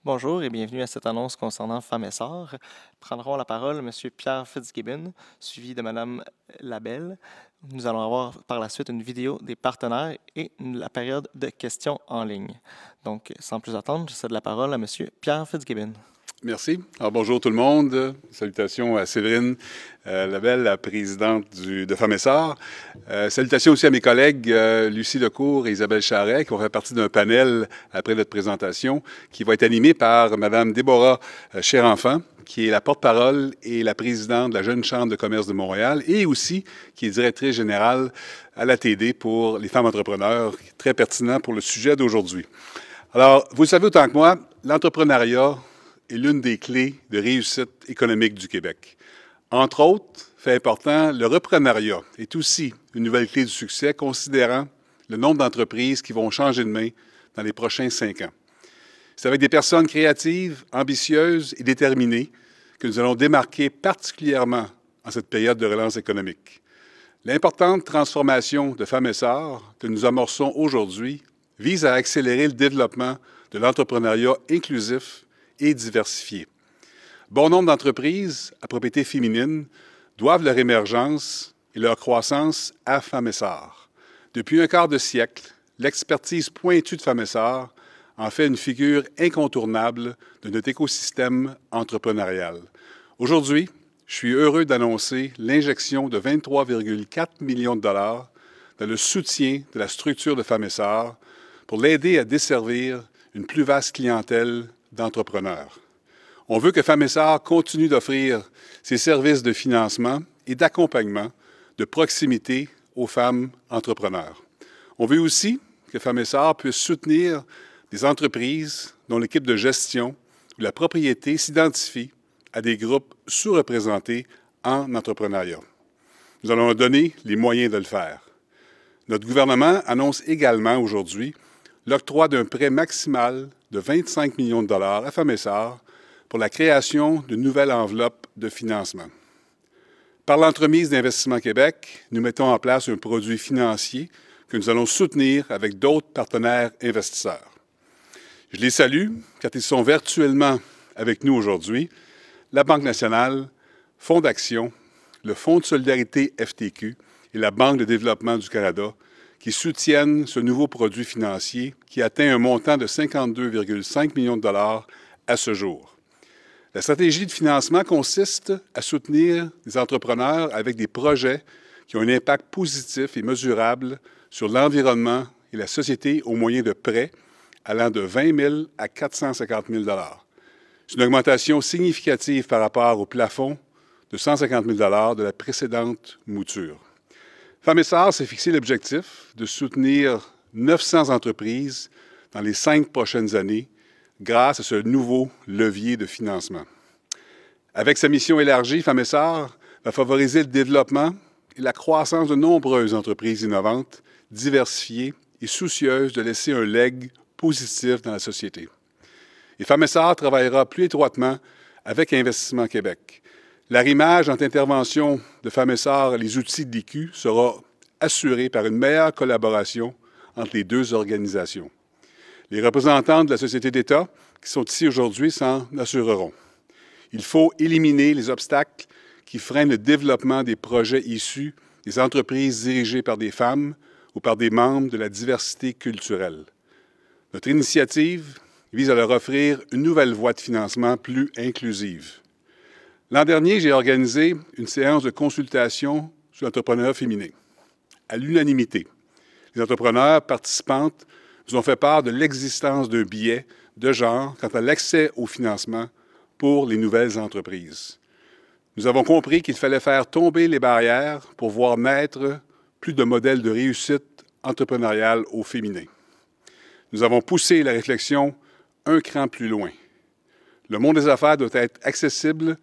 Bonjour et bienvenue à cette annonce concernant Femmes et Sœurs. Prendront la parole M. Pierre Fitzgibbon, suivi de Mme Labelle. Nous allons avoir par la suite une vidéo des partenaires et la période de questions en ligne. Donc, sans plus attendre, je cède la parole à M. Pierre Fitzgibbon. Merci. Alors, bonjour tout le monde. Salutations à Séverine Labelle, la présidente de Femmes et Sœurs. Salutations aussi à mes collègues Lucie Lecourt et Isabelle Charret, qui vont faire partie d'un panel après notre présentation, qui va être animé par Mme Déborah Cherenfant, qui est la porte-parole et la présidente de la Jeune Chambre de commerce de Montréal, et aussi qui est directrice générale à l'ATD pour les femmes entrepreneurs, très pertinent pour le sujet d'aujourd'hui. Alors, vous le savez autant que moi, l'entrepreneuriat est l'une des clés de réussite économique du Québec. Entre autres, fait important, le reprenariat est aussi une nouvelle clé du succès, considérant le nombre d'entreprises qui vont changer de main dans les prochains 5 ans. C'est avec des personnes créatives, ambitieuses et déterminées que nous allons démarquer particulièrement en cette période de relance économique. L'importante transformation de Femmes et Sœurs que nous amorçons aujourd'hui vise à accélérer le développement de l'entrepreneuriat inclusif et diversifié. Bon nombre d'entreprises à propriété féminine doivent leur émergence et leur croissance à Femmes et Sœurs. Depuis un quart de siècle, l'expertise pointue de Femmes et Sœurs en fait une figure incontournable de notre écosystème entrepreneurial. Aujourd'hui, je suis heureux d'annoncer l'injection de 23,4 millions de dollars dans le soutien de la structure de Femmes et Sœurs pour l'aider à desservir une plus vaste clientèle d'entrepreneurs. On veut que Femmes et Sœurs continue d'offrir ses services de financement et d'accompagnement de proximité aux femmes entrepreneurs. On veut aussi que Femmes et Sœurs puissent soutenir des entreprises dont l'équipe de gestion ou la propriété s'identifie à des groupes sous-représentés en entrepreneuriat. Nous allons leur donner les moyens de le faire. Notre gouvernement annonce également aujourd'hui l'octroi d'un prêt maximal de 25 millions de dollars à Femmes et Sœurs pour la création d'une nouvelle enveloppe de financement. Par l'entremise d'Investissement Québec, nous mettons en place un produit financier que nous allons soutenir avec d'autres partenaires investisseurs. Je les salue car ils sont virtuellement avec nous aujourd'hui, la Banque nationale, Fonds d'action, le Fonds de solidarité FTQ et la Banque de développement du Canada qui soutiennent ce nouveau produit financier qui atteint un montant de 52,5 millions de dollars à ce jour. La stratégie de financement consiste à soutenir des entrepreneurs avec des projets qui ont un impact positif et mesurable sur l'environnement et la société au moyen de prêts allant de 20 000 à 450 000 dollars. C'est une augmentation significative par rapport au plafond de 150 000 dollars de la précédente mouture. Femmes et Sœurs s'est fixé l'objectif de soutenir 900 entreprises dans les 5 prochaines années grâce à ce nouveau levier de financement. Avec sa mission élargie, Femmes et Sœurs va favoriser le développement et la croissance de nombreuses entreprises innovantes, diversifiées et soucieuses de laisser un legs positif dans la société. Et Femmes et Sœurs travaillera plus étroitement avec Investissement Québec. L'arrimage entre interventions de Femmes et Sœurs et les outils de l'IQ sera assuré par une meilleure collaboration entre les deux organisations. Les représentants de la Société d'État qui sont ici aujourd'hui s'en assureront. Il faut éliminer les obstacles qui freinent le développement des projets issus des entreprises dirigées par des femmes ou par des membres de la diversité culturelle. Notre initiative vise à leur offrir une nouvelle voie de financement plus inclusive. L'an dernier, j'ai organisé une séance de consultation sur l'entrepreneuriat féminin. À l'unanimité, les entrepreneurs participantes nous ont fait part de l'existence d'un biais de genre quant à l'accès au financement pour les nouvelles entreprises. Nous avons compris qu'il fallait faire tomber les barrières pour voir naître plus de modèles de réussite entrepreneuriale au féminin. Nous avons poussé la réflexion un cran plus loin. Le monde des affaires doit être accessible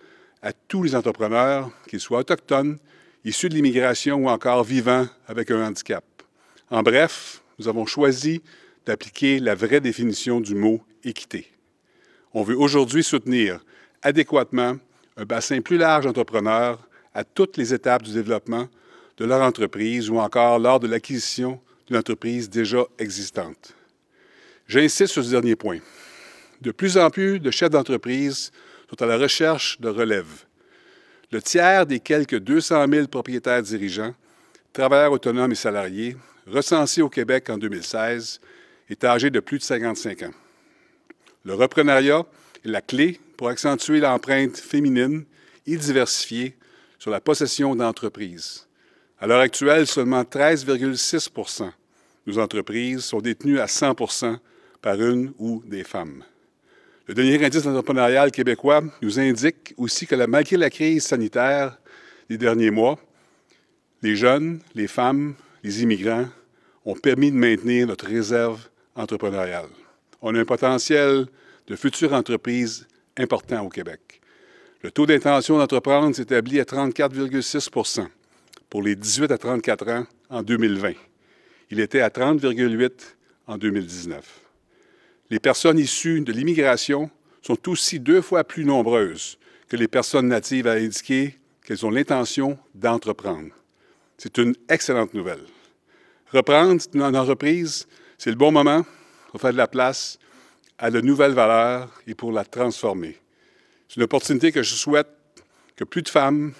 à tous les entrepreneurs, qu'ils soient autochtones, issus de l'immigration ou encore vivant avec un handicap. En bref, nous avons choisi d'appliquer la vraie définition du mot « équité ». On veut aujourd'hui soutenir adéquatement un bassin plus large d'entrepreneurs à toutes les étapes du développement de leur entreprise ou encore lors de l'acquisition d'une entreprise déjà existante. J'insiste sur ce dernier point. De plus en plus de chefs d'entreprise sont à la recherche de relève. Le tiers des quelques 200 000 propriétaires dirigeants, travailleurs autonomes et salariés, recensés au Québec en 2016, est âgé de plus de 55 ans. Le reprenariat est la clé pour accentuer l'empreinte féminine et diversifiée sur la possession d'entreprises. À l'heure actuelle, seulement 13,6 % de nos entreprises sont détenues à 100 % par une ou des femmes. Le dernier indice entrepreneurial québécois nous indique aussi que malgré la crise sanitaire des derniers mois, les jeunes, les femmes, les immigrants ont permis de maintenir notre réserve entrepreneuriale. On a un potentiel de futures entreprises important au Québec. Le taux d'intention d'entreprendre s'établit à 34,6 % pour les 18 à 34 ans en 2020. Il était à 30,8 % en 2019. Les personnes issues de l'immigration sont aussi 2 fois plus nombreuses que les personnes natives à indiquer qu'elles ont l'intention d'entreprendre. C'est une excellente nouvelle. Reprendre une entreprise, c'est le bon moment pour faire de la place à de nouvelles valeurs et pour la transformer. C'est une opportunité que je souhaite que plus de femmes,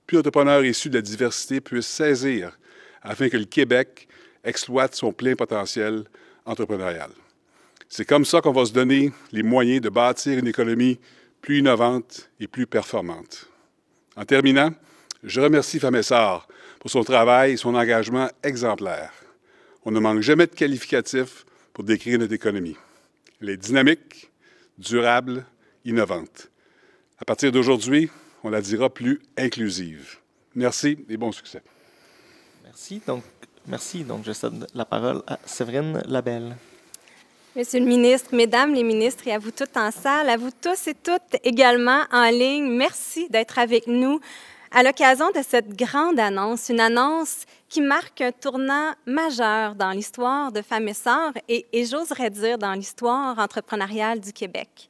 plus d'entrepreneurs issus de la diversité puissent saisir afin que le Québec exploite son plein potentiel entrepreneurial. C'est comme ça qu'on va se donner les moyens de bâtir une économie plus innovante et plus performante. En terminant, je remercie Famessar pour son travail et son engagement exemplaire. On ne manque jamais de qualificatifs pour décrire notre économie. Elle est dynamique, durable, innovante. À partir d'aujourd'hui, on la dira plus inclusive. Merci et bon succès. Merci. Donc, je cède la parole à Séverine Labelle. Monsieur le ministre, Mesdames les ministres et à vous toutes en salle, à vous tous et toutes également en ligne, merci d'être avec nous à l'occasion de cette grande annonce, une annonce qui marque un tournant majeur dans l'histoire de Famessar et j'oserais dire dans l'histoire entrepreneuriale du Québec.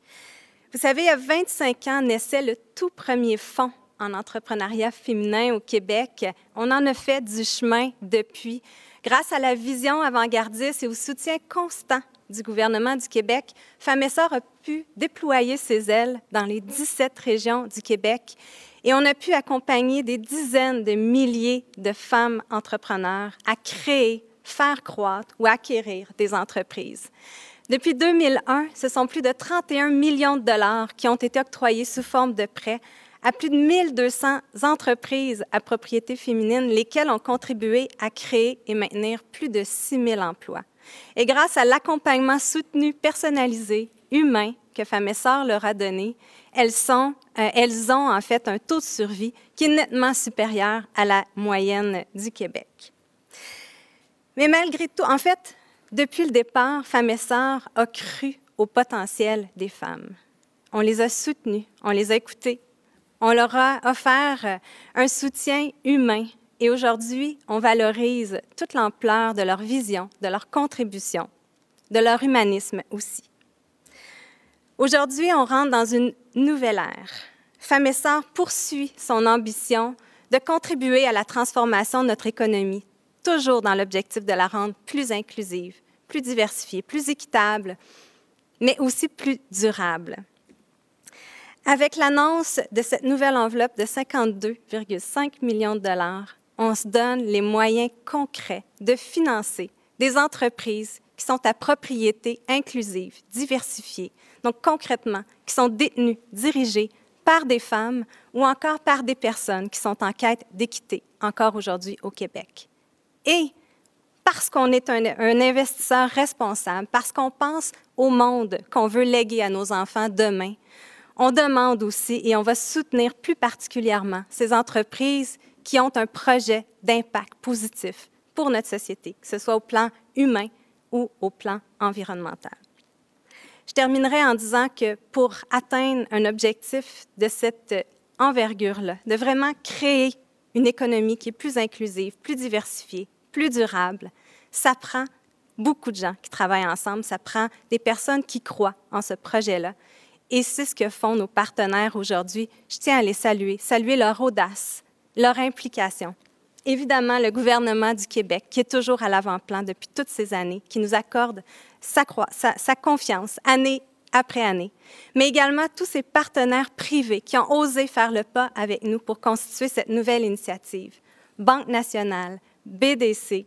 Vous savez, il y a 25 ans naissait le tout premier fonds en entrepreneuriat féminin au Québec. On en a fait du chemin depuis. Grâce à la vision avant-gardiste et au soutien constant du gouvernement du Québec, Famessar a pu déployer ses ailes dans les 17 régions du Québec et on a pu accompagner des dizaines de milliers de femmes entrepreneurs à créer, faire croître ou acquérir des entreprises. Depuis 2001, ce sont plus de 31 millions de dollars qui ont été octroyés sous forme de prêts à plus de 1200 entreprises à propriété féminine, lesquelles ont contribué à créer et maintenir plus de 6 000 emplois. Et grâce à l'accompagnement soutenu, personnalisé, humain que Famessar leur a donné, elles ont en fait un taux de survie qui est nettement supérieur à la moyenne du Québec. Mais malgré tout, en fait, depuis le départ, Famessar a cru au potentiel des femmes. On les a soutenues, on les a écoutées, on leur a offert un soutien humain. Et aujourd'hui, on valorise toute l'ampleur de leur vision, de leur contribution, de leur humanisme aussi. Aujourd'hui, on rentre dans une nouvelle ère. Famessar poursuit son ambition de contribuer à la transformation de notre économie, toujours dans l'objectif de la rendre plus inclusive, plus diversifiée, plus équitable, mais aussi plus durable. Avec l'annonce de cette nouvelle enveloppe de 52,5 millions de dollars, on se donne les moyens concrets de financer des entreprises qui sont à propriété inclusive, diversifiée, donc concrètement, qui sont détenues, dirigées par des femmes ou encore par des personnes qui sont en quête d'équité, encore aujourd'hui au Québec. Et parce qu'on est un investisseur responsable, parce qu'on pense au monde qu'on veut léguer à nos enfants demain, on demande aussi et on va soutenir plus particulièrement ces entreprises qui ont un projet d'impact positif pour notre société, que ce soit au plan humain ou au plan environnemental. Je terminerai en disant que pour atteindre un objectif de cette envergure-là, de vraiment créer une économie qui est plus inclusive, plus diversifiée, plus durable, ça prend beaucoup de gens qui travaillent ensemble, ça prend des personnes qui croient en ce projet-là. Et c'est ce que font nos partenaires aujourd'hui. Je tiens à les saluer leur audace, leur implication. Évidemment, le gouvernement du Québec, qui est toujours à l'avant-plan depuis toutes ces années, qui nous accorde sa confiance, année après année, mais également tous ces partenaires privés qui ont osé faire le pas avec nous pour constituer cette nouvelle initiative. Banque nationale, BDC,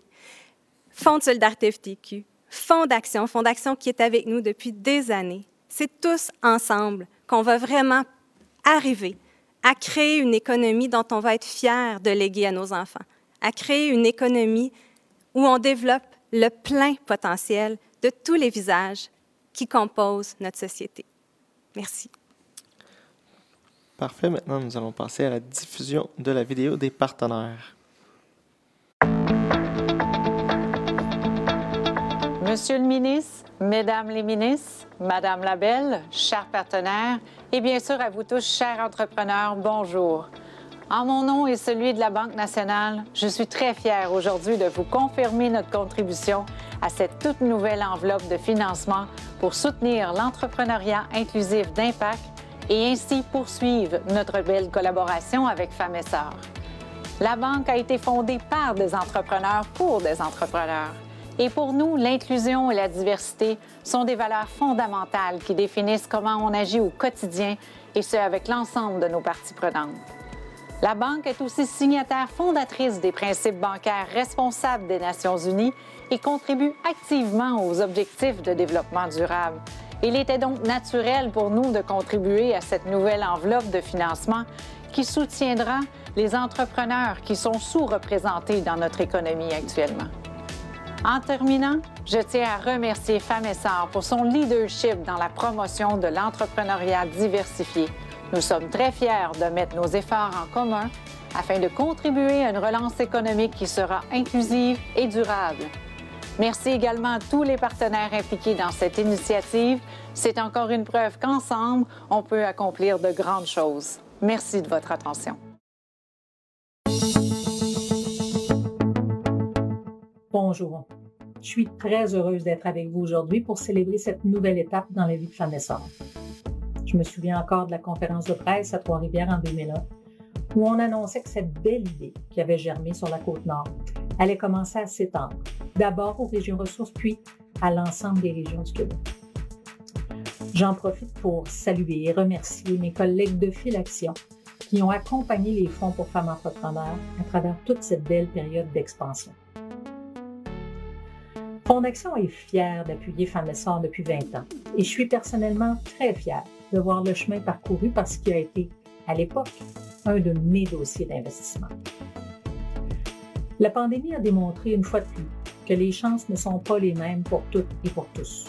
Fonds de solidarité FTQ, Fonds d'Action qui est avec nous depuis des années. C'est tous ensemble qu'on va vraiment arriver à créer une économie dont on va être fiers de léguer à nos enfants, à créer une économie où on développe le plein potentiel de tous les visages qui composent notre société. Merci. Parfait. Maintenant, nous allons passer à la diffusion de la vidéo des partenaires. Monsieur le ministre, Mesdames les ministres, Madame Labelle, chers partenaires, et bien sûr à vous tous, chers entrepreneurs, bonjour. En mon nom et celui de la Banque nationale, je suis très fière aujourd'hui de vous confirmer notre contribution à cette toute nouvelle enveloppe de financement pour soutenir l'entrepreneuriat inclusif d'impact et ainsi poursuivre notre belle collaboration avec Femmes et Sœurs. La Banque a été fondée par des entrepreneurs pour des entrepreneurs. Et pour nous, l'inclusion et la diversité sont des valeurs fondamentales qui définissent comment on agit au quotidien et ce, avec l'ensemble de nos parties prenantes. La Banque est aussi signataire fondatrice des principes bancaires responsables des Nations unies et contribue activement aux objectifs de développement durable. Il était donc naturel pour nous de contribuer à cette nouvelle enveloppe de financement qui soutiendra les entrepreneurs qui sont sous-représentés dans notre économie actuellement. En terminant, je tiens à remercier Femmes et Sœurs pour son leadership dans la promotion de l'entrepreneuriat diversifié. Nous sommes très fiers de mettre nos efforts en commun afin de contribuer à une relance économique qui sera inclusive et durable. Merci également à tous les partenaires impliqués dans cette initiative. C'est encore une preuve qu'ensemble, on peut accomplir de grandes choses. Merci de votre attention. Bonjour. Je suis très heureuse d'être avec vous aujourd'hui pour célébrer cette nouvelle étape dans la vie de Femmes et Sœurs. Je me souviens encore de la conférence de presse à Trois-Rivières en 2001, où on annonçait que cette belle idée qui avait germé sur la Côte-Nord allait commencer à s'étendre, d'abord aux régions ressources, puis à l'ensemble des régions du Québec. J'en profite pour saluer et remercier mes collègues de Fil Action qui ont accompagné les fonds pour femmes entrepreneurs à travers toute cette belle période d'expansion. Fonds d'Action est fier d'appuyer Femmes et Sœurs depuis 20 ans et je suis personnellement très fière de voir le chemin parcouru par ce qui a été, à l'époque, un de mes dossiers d'investissement. La pandémie a démontré une fois de plus que les chances ne sont pas les mêmes pour toutes et pour tous.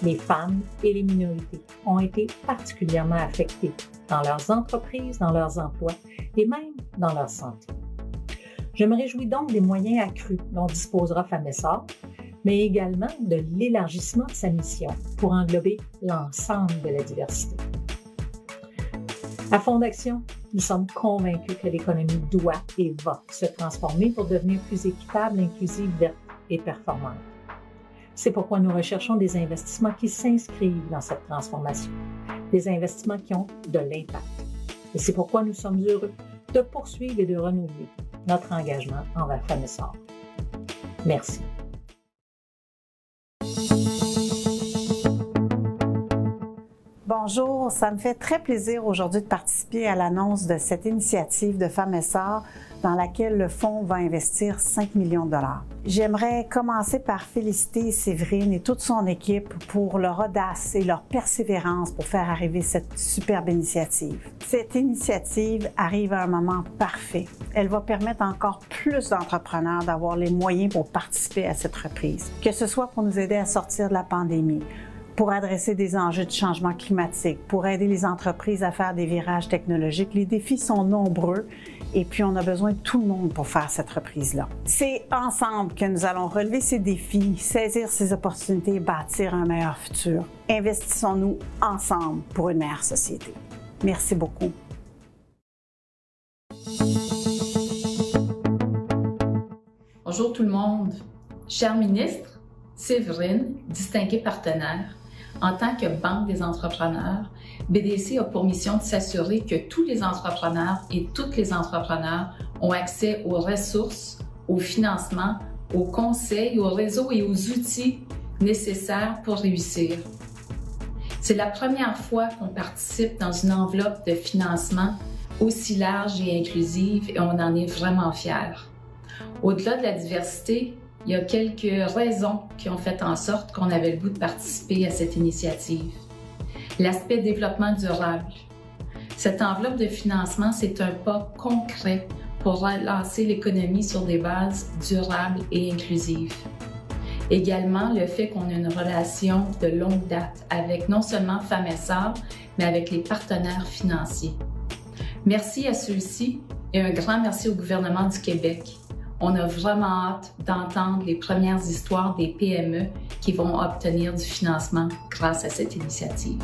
Les femmes et les minorités ont été particulièrement affectées dans leurs entreprises, dans leurs emplois et même dans leur santé. Je me réjouis donc des moyens accrus dont disposera Femmes et Sœurs, mais également de l'élargissement de sa mission pour englober l'ensemble de la diversité. À Fonds d'Action, nous sommes convaincus que l'économie doit et va se transformer pour devenir plus équitable, inclusive, verte et performante. C'est pourquoi nous recherchons des investissements qui s'inscrivent dans cette transformation, des investissements qui ont de l'impact. Et c'est pourquoi nous sommes heureux de poursuivre et de renouveler notre engagement envers Femmes et Sœurs. Merci. Bonjour, ça me fait très plaisir aujourd'hui de participer à l'annonce de cette initiative de Femmes et Sœurs dans laquelle le fonds va investir 5 millions de dollars. J'aimerais commencer par féliciter Séverine et toute son équipe pour leur audace et leur persévérance pour faire arriver cette superbe initiative. Cette initiative arrive à un moment parfait. Elle va permettre encore plus d'entrepreneurs d'avoir les moyens pour participer à cette reprise, que ce soit pour nous aider à sortir de la pandémie, pour adresser des enjeux de changement climatique, pour aider les entreprises à faire des virages technologiques. Les défis sont nombreux et puis on a besoin de tout le monde pour faire cette reprise-là. C'est ensemble que nous allons relever ces défis, saisir ces opportunités et bâtir un meilleur futur. Investissons-nous ensemble pour une meilleure société. Merci beaucoup. Bonjour tout le monde. Cher ministre, Séverine, distinguée partenaire, en tant que Banque des entrepreneurs, BDC a pour mission de s'assurer que tous les entrepreneurs et toutes les entrepreneurs ont accès aux ressources, au financement, aux conseils, aux réseaux et aux outils nécessaires pour réussir. C'est la première fois qu'on participe dans une enveloppe de financement aussi large et inclusive et on en est vraiment fiers. Au-delà de la diversité, il y a quelques raisons qui ont fait en sorte qu'on avait le goût de participer à cette initiative. L'aspect développement durable. Cette enveloppe de financement, c'est un pas concret pour relancer l'économie sur des bases durables et inclusives. Également, le fait qu'on ait une relation de longue date avec non seulement Femmes et Sœurs, mais avec les partenaires financiers. Merci à ceux-ci et un grand merci au gouvernement du Québec. On a vraiment hâte d'entendre les premières histoires des PME qui vont obtenir du financement grâce à cette initiative.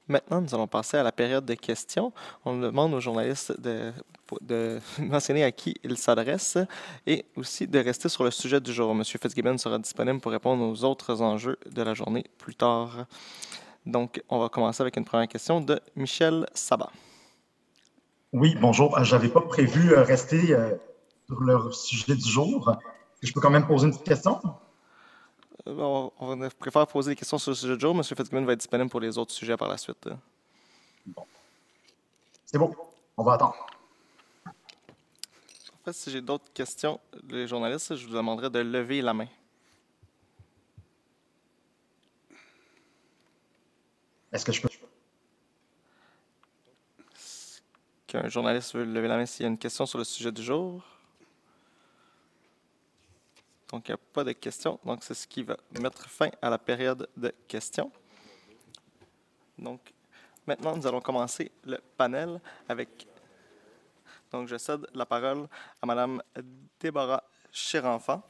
Maintenant, nous allons passer à la période de questions. On demande aux journalistes de mentionner à qui ils s'adressent et aussi de rester sur le sujet du jour. M. Fitzgibbon sera disponible pour répondre aux autres enjeux de la journée plus tard. Donc, on va commencer avec une première question de Michel Sabat. Oui, bonjour. Je n'avais pas prévu rester sur le sujet du jour. Je peux quand même poser une petite question? On préfère poser des questions sur le sujet du jour. M. Fitzgibbon va être disponible pour les autres sujets par la suite. Bon. C'est bon. On va attendre. En fait, si j'ai d'autres questions, les journalistes, je vous demanderai de lever la main. Est-ce que je peux? Qu'un journaliste veut lever la main s'il y a une question sur le sujet du jour. Donc, il n'y a pas de questions. Donc, c'est ce qui va mettre fin à la période de questions. Donc, maintenant, nous allons commencer le panel avec... Donc, je cède la parole à Mme Déborah Chirenfant,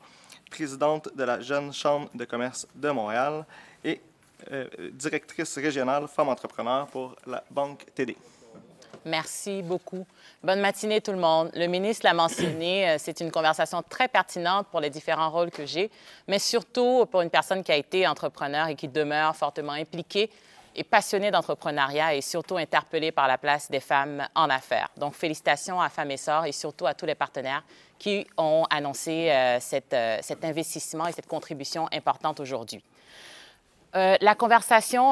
présidente de la Jeune Chambre de commerce de Montréal et directrice régionale Femmes entrepreneurs pour la Banque TD. Merci beaucoup. Bonne matinée tout le monde. Le ministre l'a mentionné, c'est une conversation très pertinente pour les différents rôles que j'ai, mais surtout pour une personne qui a été entrepreneur et qui demeure fortement impliquée et passionnée d'entrepreneuriat et surtout interpellée par la place des femmes en affaires. Donc, félicitations à Femmes et Sœurs et surtout à tous les partenaires qui ont annoncé cet investissement et cette contribution importante aujourd'hui. La conversation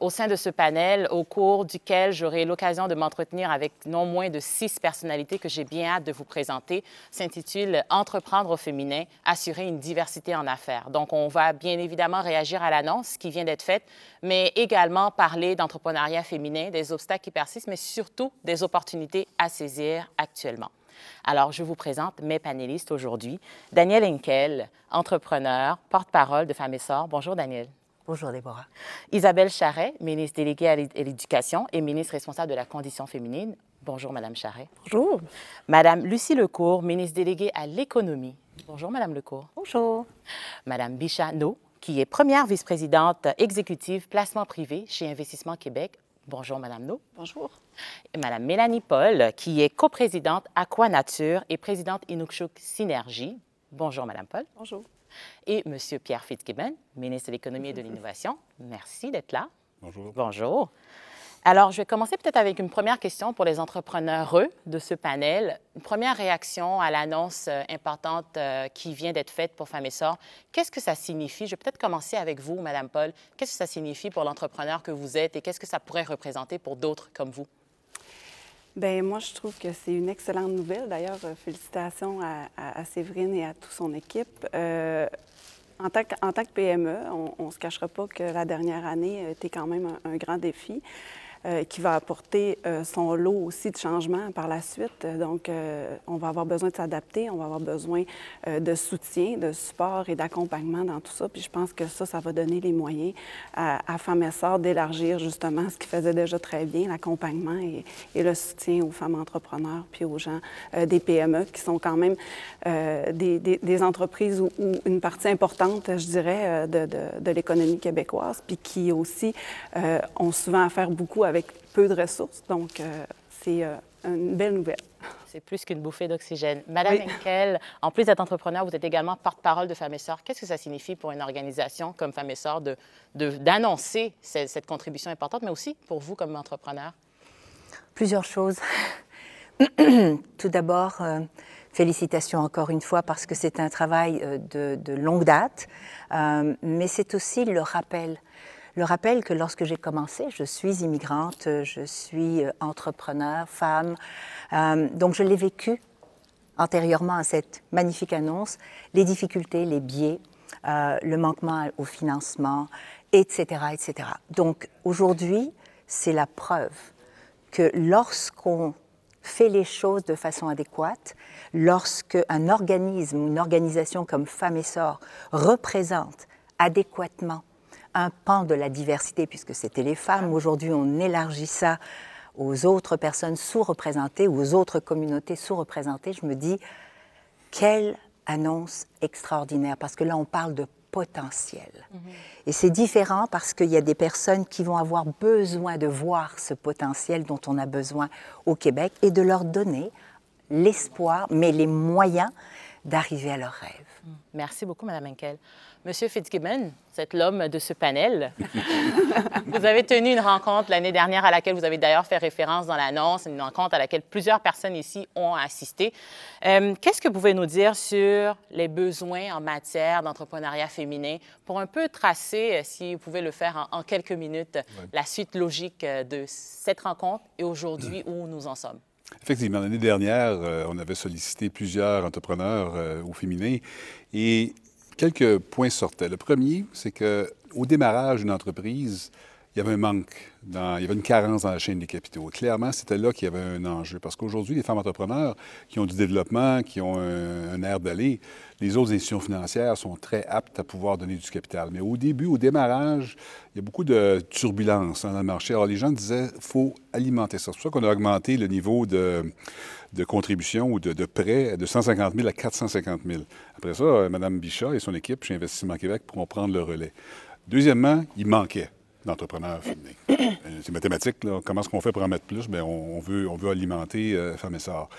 au sein de ce panel, au cours duquel j'aurai l'occasion de m'entretenir avec non moins de 6 personnalités que j'ai bien hâte de vous présenter, s'intitule « Entreprendre au féminin, assurer une diversité en affaires ». Donc, on va bien évidemment réagir à l'annonce qui vient d'être faite, mais également parler d'entrepreneuriat féminin, des obstacles qui persistent, mais surtout des opportunités à saisir actuellement. Alors, je vous présente mes panélistes aujourd'hui. Daniel Henkel, entrepreneur, porte-parole de Femmes et Sœurs. Bonjour, Daniel. Bonjour, Déborah. Isabelle Charret, ministre déléguée à l'Éducation et ministre responsable de la condition féminine. Bonjour, Madame Charret. Bonjour. Madame Lucie Lecourt, ministre déléguée à l'Économie. Bonjour, Madame Lecourt. Bonjour. Madame Bichat-No, qui est première vice-présidente exécutive placement privé chez Investissement Québec. Bonjour, Madame No. Bonjour. Et Madame Mélanie Paul, qui est coprésidente Aquanature et présidente Inukshuk Synergie. Bonjour, Madame Paul. Bonjour. Et Monsieur Pierre Fitzgibbon, ministre de l'Économie et de l'Innovation. Merci d'être là. Bonjour. Bonjour. Alors, je vais commencer peut-être avec une première question pour les entrepreneurs de ce panel. Une première réaction à l'annonce importante qui vient d'être faite pour Femmes et Sœurs. Qu'est-ce que ça signifie? Je vais peut-être commencer avec vous, Madame Paul. Qu'est-ce que ça signifie pour l'entrepreneur que vous êtes et qu'est-ce que ça pourrait représenter pour d'autres comme vous? Bien, moi, je trouve que c'est une excellente nouvelle. D'ailleurs, félicitations à Séverine et à toute son équipe. En tant que PME, on ne se cachera pas que la dernière année a été quand même un grand défi. Qui va apporter son lot aussi de changements par la suite. Donc, on va avoir besoin de s'adapter, on va avoir besoin de soutien, de support et d'accompagnement dans tout ça. Puis je pense que ça va donner les moyens à Femmes et Sœurs d'élargir justement ce qui faisait déjà très bien, l'accompagnement et le soutien aux femmes entrepreneurs puis aux gens des PME qui sont quand même des entreprises où une partie importante, je dirais, de l'économie québécoise, puis qui aussi ont souvent à faire beaucoup avec peu de ressources. Donc, c'est une belle nouvelle. C'est plus qu'une bouffée d'oxygène. Madame Henkel, en plus d'être entrepreneur, vous êtes également porte-parole de Femmes et Sœurs. Qu'est-ce que ça signifie pour une organisation comme Femmes et Sœurs d'annoncer cette contribution importante, mais aussi pour vous comme entrepreneur? Plusieurs choses. Tout d'abord, Félicitations encore une fois parce que c'est un travail de longue date, mais c'est aussi le rappel. Le rappel que lorsque j'ai commencé, je suis immigrante, je suis entrepreneur, femme, donc je l'ai vécu antérieurement à cette magnifique annonce, les difficultés, les biais, le manquement au financement, etc., etc. Donc aujourd'hui, c'est la preuve que lorsqu'on fait les choses de façon adéquate, lorsque un organisme ou une organisation comme Femmes et Sort représente adéquatement un pan de la diversité, puisque c'était les femmes, aujourd'hui on élargit ça aux autres personnes sous-représentées ou aux autres communautés sous-représentées, je me dis, quelle annonce extraordinaire, parce que là on parle de potentiel. Et c'est différent parce qu'il y a des personnes qui vont avoir besoin de voir ce potentiel dont on a besoin au Québec et de leur donner l'espoir, mais les moyens d'arriver à leurs rêves. Merci beaucoup, Mme Henkel. Monsieur Fitzgibbon, vous êtes l'homme de ce panel. Vous avez tenu une rencontre l'année dernière à laquelle vous avez d'ailleurs fait référence dans l'annonce, une rencontre à laquelle plusieurs personnes ici ont assisté. Qu'est-ce que vous pouvez nous dire sur les besoins en matière d'entrepreneuriat féminin pour un peu tracer, si vous pouvez le faire en quelques minutes, la suite logique de cette rencontre et aujourd'hui où nous en sommes? Effectivement, l'année dernière, on avait sollicité plusieurs entrepreneurs au féminin et quelques points sortaient. Le premier, c'est qu'au démarrage d'une entreprise, il y avait un manque, il y avait une carence dans la chaîne des capitaux. Et clairement, c'était là qu'il y avait un enjeu. Parce qu'aujourd'hui, les femmes entrepreneurs qui ont du développement, qui ont un air d'aller, les autres institutions financières sont très aptes à pouvoir donner du capital. Mais au début, au démarrage, il y a beaucoup de turbulences dans le marché. Alors, les gens disaient qu'il faut alimenter ça. C'est pour ça qu'on a augmenté le niveau de contribution ou de prêt de 150 000 à 450 000. Après ça, Mme Bichat et son équipe chez Investissement Québec pourront prendre le relais. Deuxièmement, il manquait d'entrepreneurs féminins. C'est mathématique, là. Comment est-ce qu'on fait pour en mettre plus? Bien, on veut alimenter Femmes et Sort.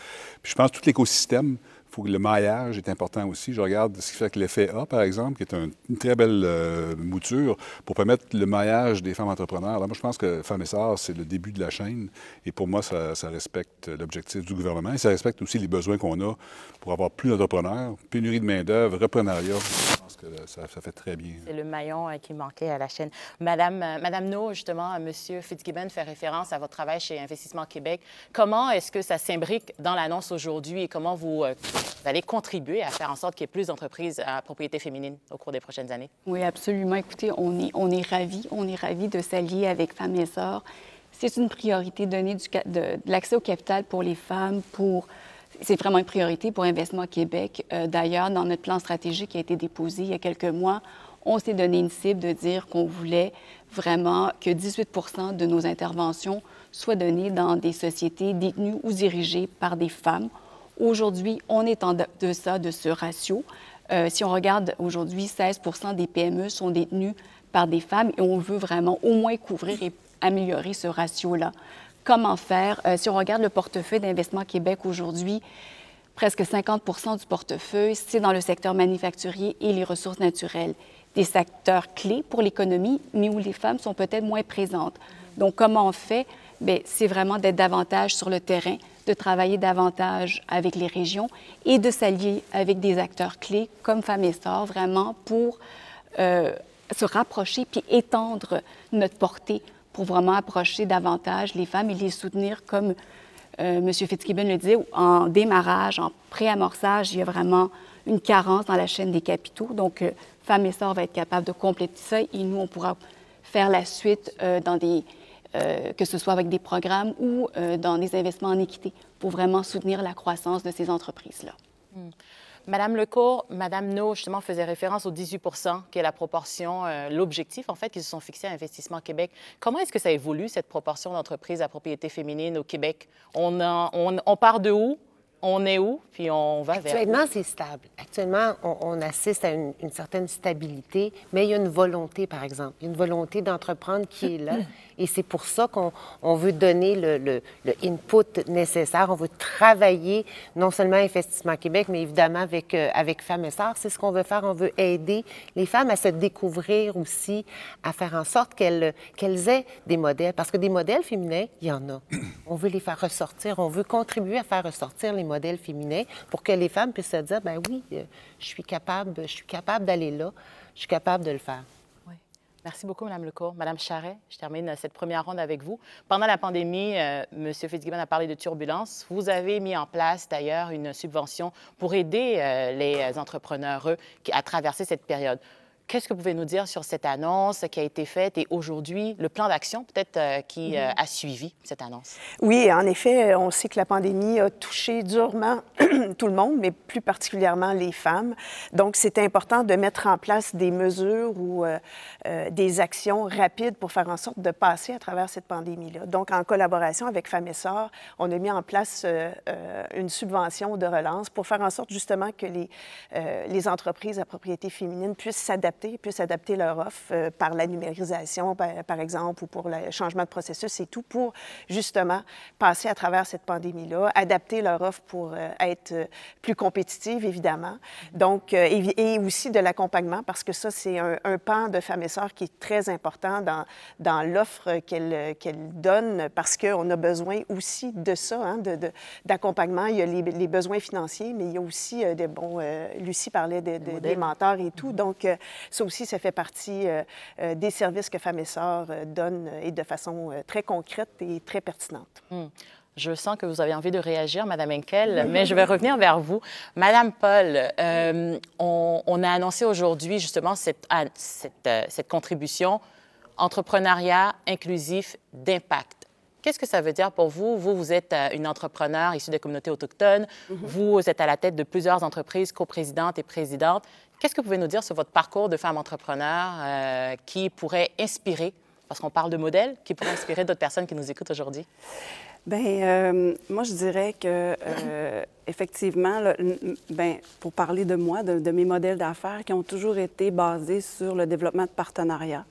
Puis je pense que tout l'écosystème, il faut que le maillage est important aussi. Je regarde ce qui fait que l'effet A, par exemple, qui est une très belle mouture pour permettre le maillage des femmes entrepreneurs. Alors moi, je pense que Femmes et Sort, c'est le début de la chaîne. Et pour moi, ça respecte l'objectif du gouvernement et ça respecte aussi les besoins qu'on a pour avoir plus d'entrepreneurs, pénurie de main-d'œuvre, reprenariat. Je pense que ça fait très bien. C'est le maillon qui manquait à la chaîne. Madame No, justement, M. Fitzgibbon fait référence à votre travail chez Investissement Québec. Comment est-ce que ça s'imbrique dans l'annonce aujourd'hui et comment vous allez contribuer à faire en sorte qu'il y ait plus d'entreprises à propriété féminine au cours des prochaines années? Oui, absolument. Écoutez, on est ravis de s'allier avec Femmes et Sort. C'est une priorité, donner de l'accès au capital pour les femmes, c'est vraiment une priorité pour Investissement Québec. D'ailleurs, dans notre plan stratégique qui a été déposé il y a quelques mois, on s'est donné une cible de dire qu'on voulait vraiment que 18 % de nos interventions soient données dans des sociétés détenues ou dirigées par des femmes. Aujourd'hui, on est en deçà de ce ratio. Si on regarde aujourd'hui, 16 % des PME sont détenues par des femmes et on veut vraiment au moins couvrir et améliorer ce ratio-là. Comment faire? Si on regarde le portefeuille d'Investissement Québec aujourd'hui, presque 50 % du portefeuille, c'est dans le secteur manufacturier et les ressources naturelles. Des secteurs clés pour l'économie, mais où les femmes sont peut-être moins présentes. Donc, comment on fait? Bien, c'est vraiment d'être davantage sur le terrain, de travailler davantage avec les régions et de s'allier avec des acteurs clés comme Femmes et Sort, vraiment pour se rapprocher puis étendre notre portée pour vraiment approcher davantage les femmes et les soutenir comme M. Fitzgibbon le disait, en démarrage, en préamorçage, il y a vraiment une carence dans la chaîne des capitaux. Donc, Femmes et Sort va être capable de compléter ça et nous, on pourra faire la suite que ce soit avec des programmes ou dans des investissements en équité pour vraiment soutenir la croissance de ces entreprises-là. Madame Lecourt, Madame No, justement, faisait référence aux 18 % qui est la proportion, l'objectif, en fait, qu'ils se sont fixés à Investissement Québec. Comment est-ce que ça évolue, cette proportion d'entreprises à propriété féminine au Québec? On part de où? On est où? Puis on va vers... Actuellement, c'est stable. Actuellement, on assiste à une certaine stabilité, mais il y a une volonté, par exemple. Il y a une volonté d'entreprendre qui est là. Et c'est pour ça qu'on veut donner le input nécessaire. On veut travailler non seulement Investissement Québec, mais évidemment avec Femmes et Sort. C'est ce qu'on veut faire. On veut aider les femmes à se découvrir aussi, à faire en sorte qu'elles aient des modèles. Parce que des modèles féminins, il y en a. On veut les faire ressortir. On veut contribuer à faire ressortir les modèles féminins pour que les femmes puissent se dire, ben oui, je suis capable d'aller là, je suis capable de le faire. Oui. Merci beaucoup, Mme Lecourt. Mme Charret, je termine cette première ronde avec vous. Pendant la pandémie, M. Fitzgibbon a parlé de turbulences. Vous avez mis en place, d'ailleurs, une subvention pour aider les entrepreneurs à traverser cette période. Qu'est-ce que vous pouvez nous dire sur cette annonce qui a été faite et aujourd'hui, le plan d'action peut-être qui a suivi cette annonce? Oui, en effet, on sait que la pandémie a touché durement tout le monde, mais plus particulièrement les femmes. Donc, c'est important de mettre en place des mesures ou des actions rapides pour faire en sorte de passer à travers cette pandémie-là. Donc, en collaboration avec Femmes et Sœurs, on a mis en place une subvention de relance pour faire en sorte justement que les entreprises à propriété féminine puissent adapter leur offre par la numérisation, par exemple, ou pour le changement de processus et tout, pour justement passer à travers cette pandémie-là, adapter leur offre pour être plus compétitive, évidemment. Donc, et aussi de l'accompagnement, parce que ça, c'est un pan de Femmes et Sœurs qui est très important dans l'offre qu'elle donne, parce qu'on a besoin aussi de ça, hein, d'accompagnement. Il y a les besoins financiers, mais il y a aussi, Lucie parlait des mentors et tout. Donc, ça aussi, ça fait partie des services que Femmes et Sœurs donnent et de façon très concrète et très pertinente. Je sens que vous avez envie de réagir, Mme Henkel, mais je vais revenir vers vous. Mme Paul, on a annoncé aujourd'hui justement cette contribution entrepreneuriat inclusif d'impact. Qu'est-ce que ça veut dire pour vous? Vous êtes une entrepreneure issue des communautés autochtones. Vous êtes à la tête de plusieurs entreprises, coprésidentes et présidentes. Qu'est-ce que vous pouvez nous dire sur votre parcours de femme entrepreneur qui pourrait inspirer, parce qu'on parle de modèles, qui pourrait inspirer d'autres personnes qui nous écoutent aujourd'hui? Bien, moi, je dirais que, effectivement, pour parler de moi, de mes modèles d'affaires qui ont toujours été basés sur le développement de partenariats.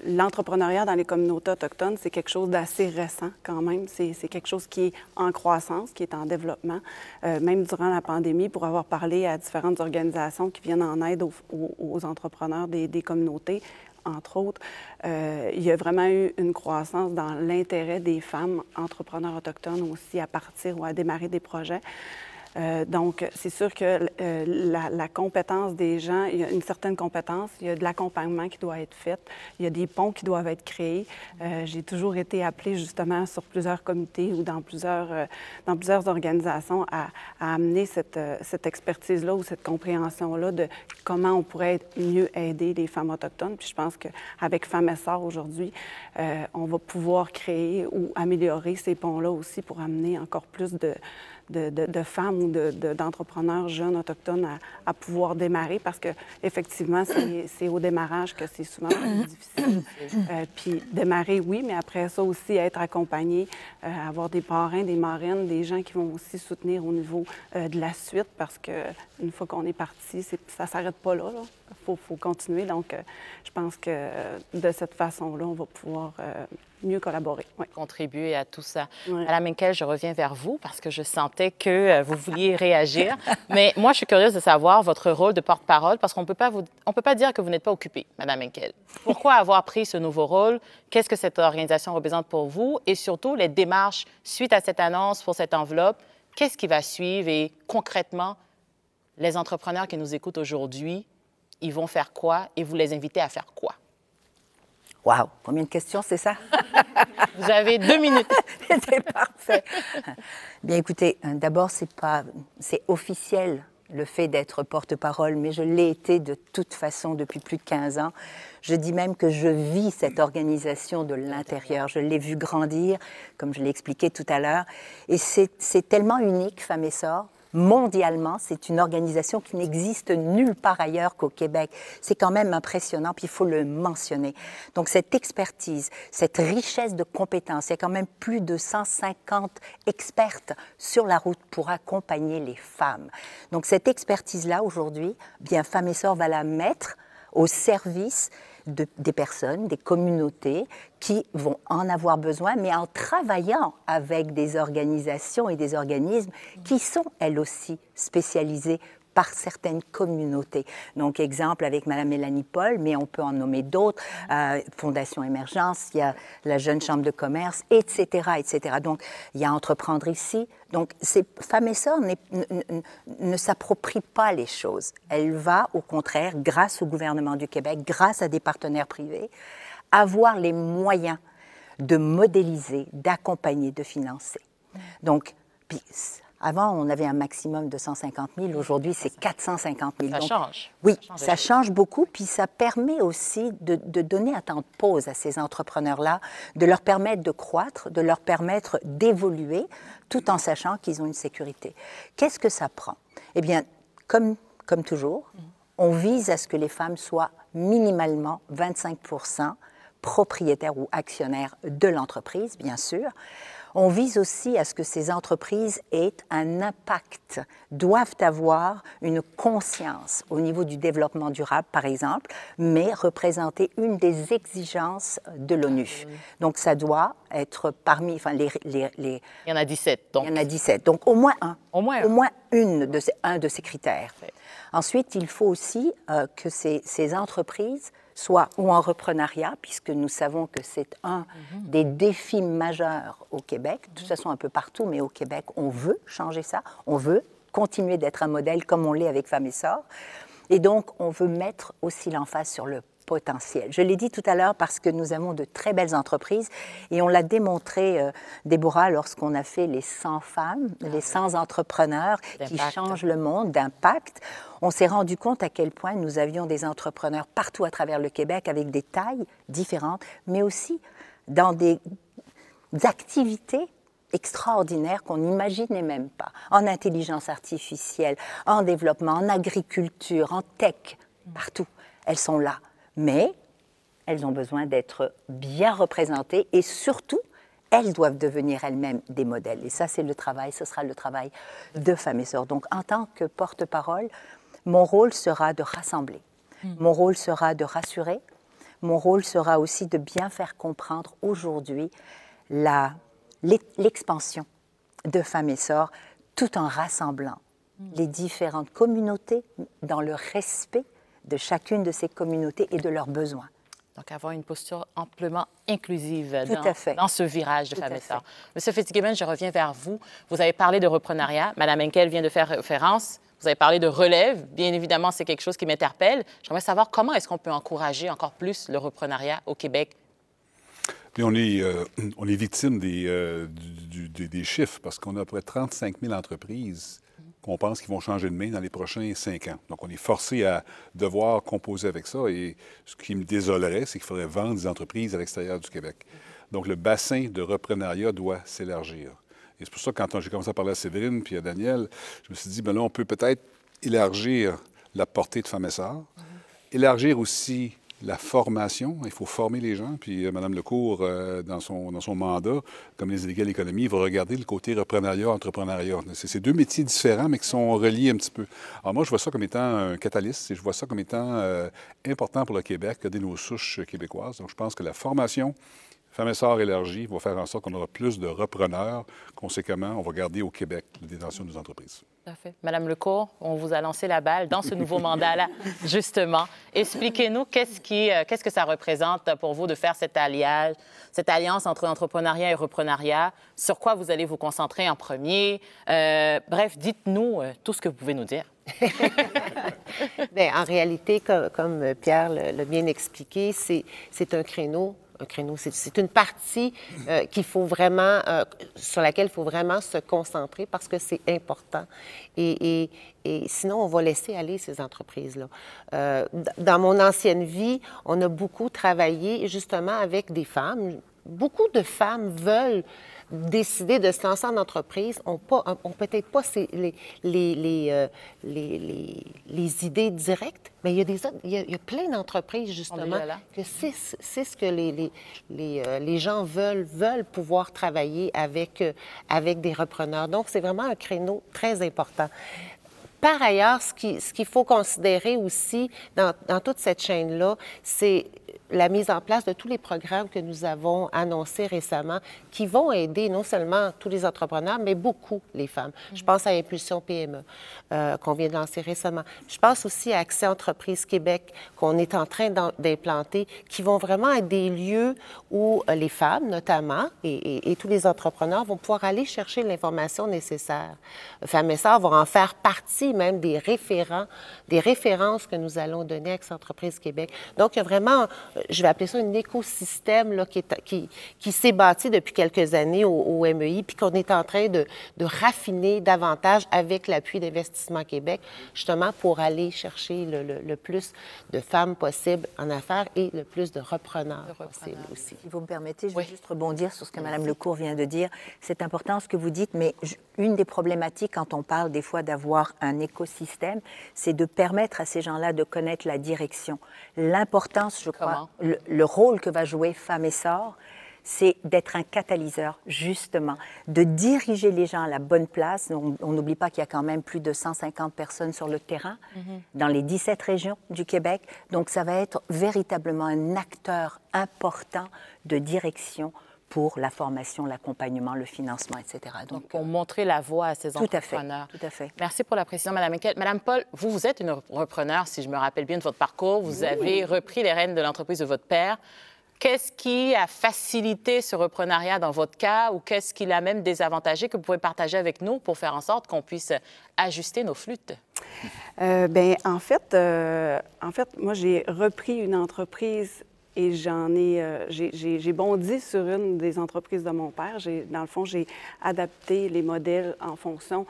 L'entrepreneuriat dans les communautés autochtones, c'est quelque chose d'assez récent quand même. C'est quelque chose qui est en croissance, qui est en développement. Même durant la pandémie, pour avoir parlé à différentes organisations qui viennent en aide aux entrepreneurs des communautés, entre autres, il y a vraiment eu une croissance dans l'intérêt des femmes entrepreneurs autochtones aussi à partir ou à démarrer des projets. Donc, c'est sûr que la compétence des gens, il y a une certaine compétence, il y a de l'accompagnement qui doit être fait, il y a des ponts qui doivent être créés. J'ai toujours été appelée justement sur plusieurs comités ou dans plusieurs organisations à amener cette expertise-là ou cette compréhension-là de comment on pourrait mieux aider les femmes autochtones. Puis je pense qu'avec Femmes et Sœurs aujourd'hui, on va pouvoir créer ou améliorer ces ponts-là aussi pour amener encore plus de femmes ou d'entrepreneurs jeunes autochtones à pouvoir démarrer, parce qu'effectivement, c'est au démarrage que c'est souvent plus difficile. Puis démarrer, oui, mais après ça aussi, être accompagné, avoir des parrains, des marraines, des gens qui vont aussi soutenir au niveau de la suite, parce qu'une fois qu'on est parti, ça ne s'arrête pas là. Faut continuer. Donc, je pense que de cette façon-là, on va pouvoir mieux collaborer. Oui. Contribuer à tout ça. Oui. Madame Henkel, je reviens vers vous parce que je sentais que vous vouliez réagir. Mais moi, je suis curieuse de savoir votre rôle de porte-parole, parce qu'on peut pas dire que vous n'êtes pas occupée, Madame Henkel. Pourquoi avoir pris ce nouveau rôle? Qu'est-ce que cette organisation représente pour vous? Et surtout, les démarches suite à cette annonce pour cette enveloppe, qu'est-ce qui va suivre? Et concrètement, les entrepreneurs qui nous écoutent aujourd'hui, ils vont faire quoi? Et vous les invitez à faire quoi? Wow! Combien de questions, c'est ça? Vous avez 2 minutes. C'est parfait. Bien, écoutez, d'abord, c'est officiel, le fait d'être porte-parole, mais je l'ai été de toute façon depuis plus de 15 ans. Je dis même que je vis cette organisation de l'intérieur. Je l'ai vue grandir, comme je l'ai expliqué tout à l'heure. Et c'est tellement unique, Femmes et Sœurs. Mondialement, c'est une organisation qui n'existe nulle part ailleurs qu'au Québec. C'est quand même impressionnant, puis il faut le mentionner. Donc, cette expertise, cette richesse de compétences, il y a quand même plus de 150 expertes sur la route pour accompagner les femmes. Donc, cette expertise-là, aujourd'hui, bien, Femmes et Sœurs va la mettre au service des personnes, des communautés qui vont en avoir besoin, mais en travaillant avec des organisations et des organismes qui sont, elles aussi, spécialisées par certaines communautés. Donc, exemple avec Mme Mélanie Paul, mais on peut en nommer d'autres, Fondation Émergence, il y a la Jeune Chambre de commerce, etc., etc. Donc, il y a Entreprendre ici. Donc, Femmes et Sœurs ne s'approprie pas les choses. Elle va, au contraire, grâce au gouvernement du Québec, grâce à des partenaires privés, avoir les moyens de modéliser, d'accompagner, de financer. Donc, puis, avant, on avait un maximum de 150 000. Aujourd'hui, c'est 450 000. Ça change. Oui, ça change beaucoup. Puis ça permet aussi de donner un temps de pause à ces entrepreneurs-là, de leur permettre de croître, de leur permettre d'évoluer, tout en sachant qu'ils ont une sécurité. Qu'est-ce que ça prend? Eh bien, comme toujours, on vise à ce que les femmes soient minimalement 25 % propriétaires ou actionnaires de l'entreprise, bien sûr. On vise aussi à ce que ces entreprises aient un impact, doivent avoir une conscience au niveau du développement durable, par exemple, mais représenter une des exigences de l'ONU. Donc, ça doit être parmi... Enfin, Il y en a 17. Donc. Il y en a 17. Donc, au moins un. Au moins un de ces critères. Ouais. Ensuite, il faut aussi que ces entreprises soit ou en reprenariat, puisque nous savons que c'est un des défis majeurs au Québec, de toute façon un peu partout, mais au Québec, on veut changer ça, on veut continuer d'être un modèle comme on l'est avec Femmes et Sœurs, et donc on veut mettre aussi l'emphase sur le potentiel. Je l'ai dit tout à l'heure parce que nous avons de très belles entreprises et on l'a démontré, Déborah, lorsqu'on a fait les 100 femmes, les 100 entrepreneurs qui changent le monde, d'impact. On s'est rendu compte à quel point nous avions des entrepreneurs partout à travers le Québec avec des tailles différentes, mais aussi dans des activités extraordinaires qu'on n'imaginait même pas, en intelligence artificielle, en développement, en agriculture, en tech, partout. Elles sont là. Mais elles ont besoin d'être bien représentées et surtout, elles doivent devenir elles-mêmes des modèles. Et ça, c'est le travail, ce sera le travail de Femmes et Sœurs. Donc, en tant que porte-parole, mon rôle sera de rassembler. Mon rôle sera de rassurer. Mon rôle sera aussi de bien faire comprendre aujourd'hui l'expansion de Femmes et Sœurs tout en rassemblant les différentes communautés dans le respect de chacune de ces communautés et de leurs besoins. Donc, avoir une posture amplement inclusive dans ce virage de Femmes et Sœurs. Monsieur Fitzgibbon, je reviens vers vous. Vous avez parlé de reprenariat. Mme Henkel vient de faire référence. Vous avez parlé de relève. Bien évidemment, c'est quelque chose qui m'interpelle. J'aimerais savoir comment est-ce qu'on peut encourager encore plus le reprenariat au Québec? Puis on est victime des chiffres parce qu'on a à peu près 35 000 entreprises qu'on pense qu'ils vont changer de main dans les prochains 5 ans. Donc, on est forcé à devoir composer avec ça. Et ce qui me désolerait, c'est qu'il faudrait vendre des entreprises à l'extérieur du Québec. Donc, le bassin de reprenariat doit s'élargir. Et c'est pour ça que quand j'ai commencé à parler à Séverine puis à Daniel, je me suis dit, bien là, on peut peut-être élargir la portée de Femmes et Sœurs, élargir aussi la formation. Il faut former les gens. Puis Mme Lecourt, dans son mandat, comme les délégués à l'économie, va regarder le côté reprenariat, entrepreneuriat. C'est deux métiers différents, mais qui sont reliés un petit peu. Alors moi, je vois ça comme étant un catalyste et je vois ça comme étant important pour le Québec, garder nos souches québécoises. Donc je pense que la formation, Femmes et Sœurs élargie, va faire en sorte qu'on aura plus de repreneurs. Conséquemment, on va garder au Québec la détention de nos entreprises. Tout à fait. Madame Lecourt, on vous a lancé la balle dans ce nouveau mandat-là, justement. Expliquez-nous qu'est-ce que ça représente pour vous de faire cette alliance entre entrepreneuriat et reprenariat. Sur quoi vous allez vous concentrer en premier? Bref, dites-nous tout ce que vous pouvez nous dire. Bien, en réalité, comme Pierre l'a bien expliqué, c'est un créneau. C'est une partie qu'il faut vraiment, sur laquelle il faut vraiment se concentrer parce que c'est important. Et sinon, on va laisser aller ces entreprises-là. Dans mon ancienne vie, on a beaucoup travaillé justement avec des femmes. Beaucoup de femmes veulent décider de se lancer en entreprise, ont peut-être pas les idées directes, mais il y a plein d'entreprises, justement, que c'est ce que les gens veulent pouvoir travailler avec des repreneurs. Donc, c'est vraiment un créneau très important. Par ailleurs, ce qu'il faut considérer aussi dans toute cette chaîne-là, c'est la mise en place de tous les programmes que nous avons annoncés récemment qui vont aider non seulement tous les entrepreneurs, mais beaucoup les femmes. Je pense à Impulsion PME qu'on vient de lancer récemment. Je pense aussi à Accès Entreprises Québec qu'on est en train d'implanter, qui vont vraiment être des lieux où les femmes, notamment, et tous les entrepreneurs vont pouvoir aller chercher l'information nécessaire. Femmes et Sœurs vont en faire partie même des références que nous allons donner à Accès Entreprises Québec. Donc, il y a vraiment, je vais appeler ça un écosystème là, qui s'est bâti depuis quelques années au MEI, puis qu'on est en train de raffiner davantage avec l'appui d'Investissement Québec, justement pour aller chercher le plus de femmes possibles en affaires et le plus de repreneurs possibles aussi. Si vous me permettez, je vais juste rebondir sur ce que Mme Lecourt vient de dire. C'est important ce que vous dites, mais une des problématiques quand on parle des fois d'avoir un écosystème, c'est de permettre à ces gens-là de connaître la direction. L'importance, je crois, le rôle que va jouer Femmes et Sœurs, c'est d'être un catalyseur, justement, de diriger les gens à la bonne place. On n'oublie pas qu'il y a quand même plus de 150 personnes sur le terrain, dans les 17 régions du Québec. Donc, ça va être véritablement un acteur important de direction pour la formation, l'accompagnement, le financement, etc. Donc, pour montrer la voie à ces entrepreneurs. Tout à fait. Merci pour la précision, Mme Henkel. Mme Paul, vous êtes une repreneur, si je me rappelle bien de votre parcours. Vous avez repris les rênes de l'entreprise de votre père. Qu'est-ce qui a facilité ce reprenariat dans votre cas ou qu'est-ce qui l'a même désavantagé que vous pouvez partager avec nous pour faire en sorte qu'on puisse ajuster nos flûtes? En fait, moi, j'ai repris une entreprise et j'ai bondi sur une des entreprises de mon père. Dans le fond, j'ai adapté les modèles en fonction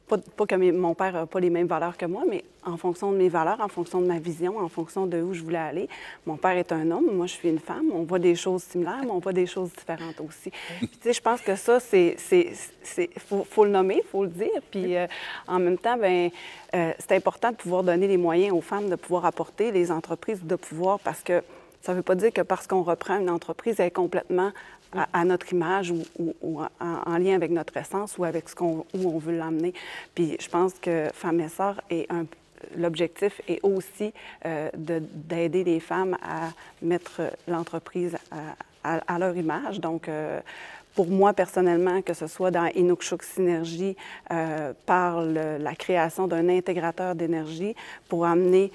pas que mon père n'a pas les mêmes valeurs que moi, mais en fonction de mes valeurs, en fonction de ma vision, en fonction de où je voulais aller. Mon père est un homme, moi je suis une femme. On voit des choses similaires, mais on voit des choses différentes aussi. Puis, tu sais, je pense que ça, faut le nommer, il faut le dire. Puis en même temps, c'est important de pouvoir donner les moyens aux femmes de pouvoir apporter les entreprises, de pouvoir, parce que ça ne veut pas dire que parce qu'on reprend une entreprise, elle est complètement à notre image ou en lien avec notre essence ou avec où on veut l'emmener. Puis je pense que Femmes et Sœurs l'objectif est aussi d'aider les femmes à mettre l'entreprise à leur image. Donc, pour moi, personnellement, que ce soit dans Inukshuk Synergie, par la création d'un intégrateur d'énergie pour amener,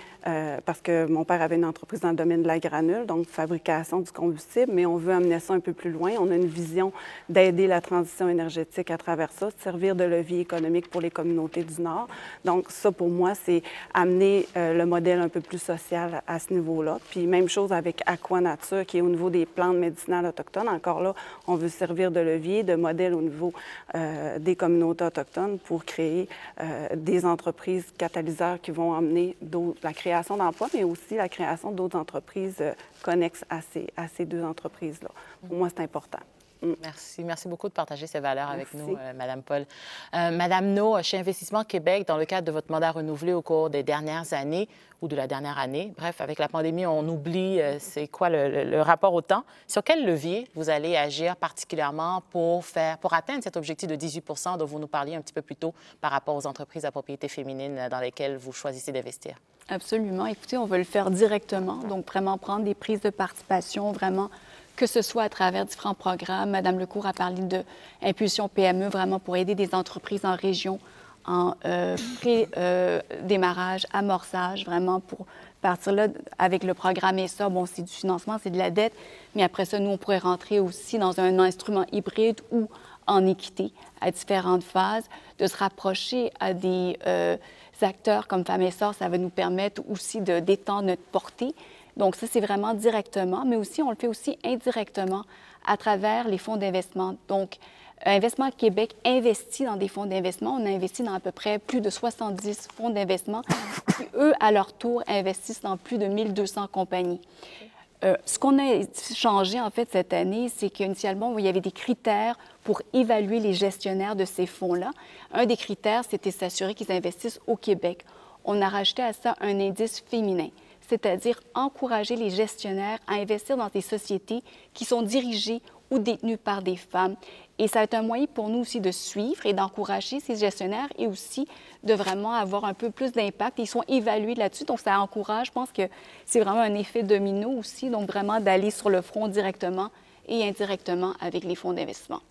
parce que mon père avait une entreprise dans le domaine de la granule, donc fabrication du combustible, mais on veut amener ça un peu plus loin. On a une vision d'aider la transition énergétique à travers ça, de servir de levier économique pour les communautés du Nord. Donc ça, pour moi, c'est amener le modèle un peu plus social à ce niveau-là. Puis même chose avec Aquanature, qui est au niveau des plantes médicinales autochtones. Encore là, on veut servir de levier, de modèle au niveau des communautés autochtones pour créer des entreprises catalyseurs qui vont amener la création d'emplois, mais aussi la création d'autres entreprises connexes à ces deux entreprises-là. Pour moi, c'est important. Merci. Merci beaucoup de partager ces valeurs avec nous, Mme Paul. Mme No, chez Investissement Québec, dans le cadre de votre mandat renouvelé au cours des dernières années ou de la dernière année, bref, avec la pandémie, on oublie c'est quoi le rapport au temps. Sur quel levier vous allez agir particulièrement pour atteindre cet objectif de 18 % dont vous nous parliez un petit peu plus tôt par rapport aux entreprises à propriété féminine dans lesquelles vous choisissez d'investir? Absolument. Écoutez, on va le faire directement, donc vraiment prendre des prises de participation, vraiment que ce soit à travers différents programmes. Mme Lecourt a parlé de Impulsion PME, vraiment pour aider des entreprises en région en pré-démarrage, amorçage, vraiment pour partir là avec le programme ESSA. Bon, c'est du financement, c'est de la dette, mais après ça, nous, on pourrait rentrer aussi dans un instrument hybride ou en équité à différentes phases, de se rapprocher à des acteurs comme Femmes et Sœurs. Ça va nous permettre aussi d'étendre notre portée. Donc ça, c'est vraiment directement, mais aussi, on le fait aussi indirectement à travers les fonds d'investissement. Donc, Investissement Québec investit dans des fonds d'investissement. On a investi dans à peu près plus de 70 fonds d'investissement qui, eux, à leur tour, investissent dans plus de 1200 compagnies. Ce qu'on a changé, en fait, cette année, c'est qu'initialement, il y avait des critères pour évaluer les gestionnaires de ces fonds-là. Un des critères, c'était s'assurer qu'ils investissent au Québec. On a rajouté à ça un indice féminin, c'est-à-dire encourager les gestionnaires à investir dans des sociétés qui sont dirigées ou détenues par des femmes. Et ça va être un moyen pour nous aussi de suivre et d'encourager ces gestionnaires et aussi de vraiment avoir un peu plus d'impact. Ils sont évalués là-dessus, donc ça encourage. Je pense que c'est vraiment un effet domino aussi, donc vraiment d'aller sur le front directement et indirectement avec les fonds d'investissement.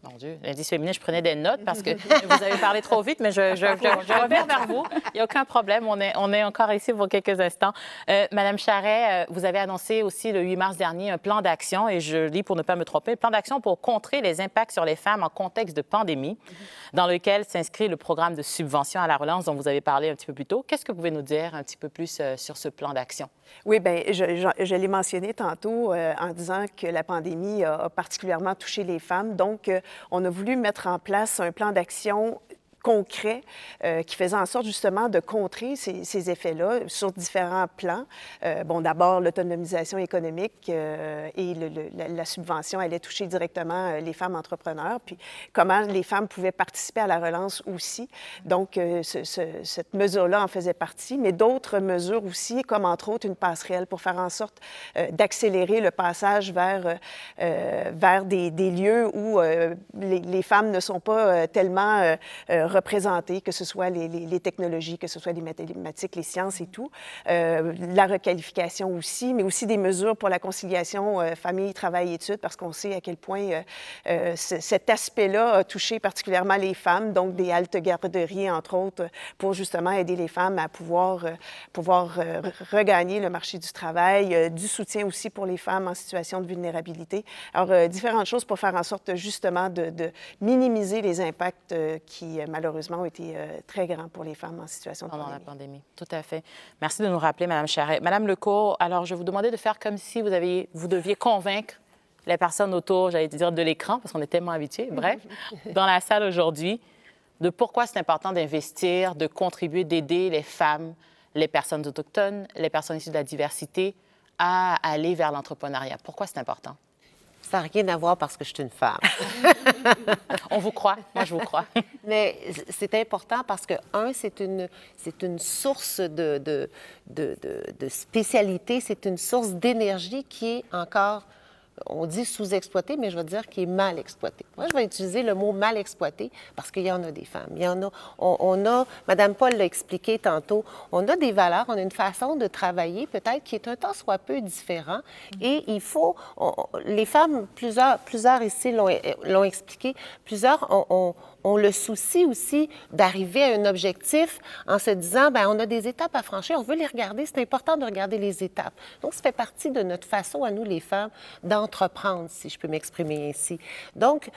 Mon Dieu, l'indice féminin, je prenais des notes parce que vous avez parlé trop vite, mais je reviens vers vous. Il n'y a aucun problème. On est encore ici pour quelques instants. Madame Charret, vous avez annoncé aussi le 8 mars dernier un plan d'action, et je lis pour ne pas me tromper, un plan d'action pour contrer les impacts sur les femmes en contexte de pandémie, dans lequel s'inscrit le programme de subvention à la relance dont vous avez parlé un petit peu plus tôt. Qu'est-ce que vous pouvez nous dire un petit peu plus sur ce plan d'action? Oui, bien, je l'ai mentionné tantôt en disant que la pandémie a particulièrement touché les femmes. Donc, on a voulu mettre en place un plan d'action concret qui faisait en sorte justement de contrer ces effets-là sur différents plans. Bon, d'abord, l'autonomisation économique et la subvention allait toucher directement les femmes entrepreneurs, puis comment les femmes pouvaient participer à la relance aussi. Donc, cette mesure-là en faisait partie, mais d'autres mesures aussi, comme entre autres une passerelle pour faire en sorte d'accélérer le passage vers des lieux où les femmes ne sont pas tellement représentées, que ce soit les technologies, que ce soit les mathématiques, les sciences et tout. La requalification aussi, mais aussi des mesures pour la conciliation famille, travail, études, parce qu'on sait à quel point cet aspect-là a touché particulièrement les femmes, donc des haltes garderies, entre autres, pour justement aider les femmes à pouvoir regagner le marché du travail, du soutien aussi pour les femmes en situation de vulnérabilité. Alors, différentes choses pour faire en sorte justement de minimiser les impacts qui, malheureusement, ont été très grands pour les femmes en situation de pandémie. Pendant la pandémie, tout à fait. Merci de nous rappeler, Mme Charret. Madame Lecourt, alors je vous demandais de faire comme si vous deviez convaincre les personnes autour, j'allais dire, de l'écran, parce qu'on est tellement habitués, bref, dans la salle aujourd'hui, de pourquoi c'est important d'investir, de contribuer, d'aider les femmes, les personnes autochtones, les personnes issues de la diversité à aller vers l'entrepreneuriat. Pourquoi c'est important? Ça n'a rien à voir parce que je suis une femme. On vous croit. Moi, je vous crois. Mais c'est important parce que, c'est une source de spécialité, c'est une source d'énergie qui est encore, on dit sous-exploitée, mais je vais dire qui est mal exploitée. Moi, je vais utiliser le mot mal exploité parce qu'il y en a des femmes. Il y en a, on a, Mme Paul l'a expliqué tantôt, on a des valeurs, on a une façon de travailler peut-être qui est un tant soit peu différent. Et il faut, les femmes, plusieurs ici l'ont expliqué, plusieurs ont le souci aussi d'arriver à un objectif en se disant, bien, on a des étapes à franchir, on veut les regarder, c'est important de regarder les étapes. Donc, ça fait partie de notre façon à nous, les femmes, d'entreprendre, si je peux m'exprimer ainsi. Donc,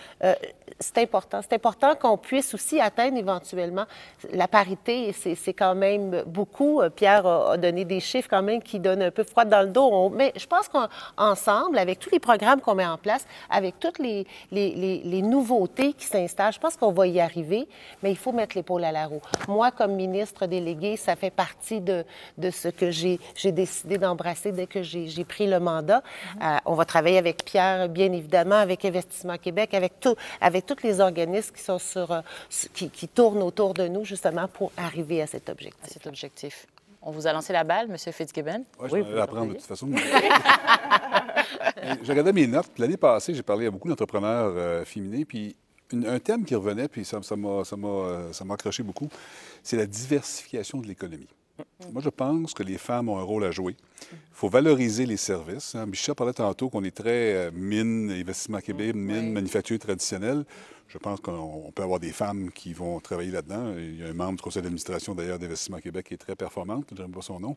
c'est important qu'on puisse aussi atteindre éventuellement la parité. C'est quand même beaucoup. Pierre a donné des chiffres quand même qui donnent un peu froid dans le dos. Mais je pense qu'ensemble, avec tous les programmes qu'on met en place, avec toutes les nouveautés qui s'installent, je pense qu'on va y arriver, mais il faut mettre l'épaule à la roue. Moi, comme ministre déléguée, ça fait partie de ce que j'ai décidé d'embrasser dès que j'ai pris le mandat. On va travailler avec Pierre, bien évidemment, avec Investissement Québec, avec tous les organismes qui sont qui tournent autour de nous, justement, pour arriver à cet objectif. On vous a lancé la balle, M. Fitzgibbon? Oui, je vais la prendre de toute façon. J'ai regardé mes notes. L'année passée, j'ai parlé à beaucoup d'entrepreneurs féminins, puis un thème qui revenait, puis ça m'a accroché beaucoup, c'est la diversification de l'économie. Moi, je pense que les femmes ont un rôle à jouer. Il faut valoriser les services. Michel parlait tantôt qu'on est très mine, Investissement Québec, mine, manufacture traditionnelle. Je pense qu'on peut avoir des femmes qui vont travailler là-dedans. Il y a un membre du conseil d'administration, d'ailleurs, d'Investissement Québec qui est très performante, je n'aime pas son nom.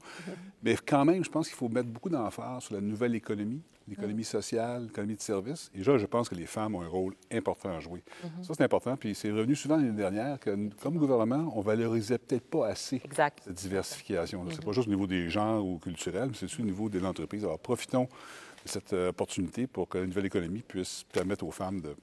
Mais quand même, je pense qu'il faut mettre beaucoup d'emphase sur la nouvelle économie, l'économie sociale, l'économie de services. Et là, je pense que les femmes ont un rôle important à jouer. Ça, c'est important. Puis c'est revenu souvent l'année dernière que, comme gouvernement, on valorisait peut-être pas assez cette diversification. C'est pas juste au niveau des genres ou culturels, mais c'est aussi au niveau des entreprises. Alors, profitons de cette opportunité pour que la nouvelle économie puisse permettre aux femmes de...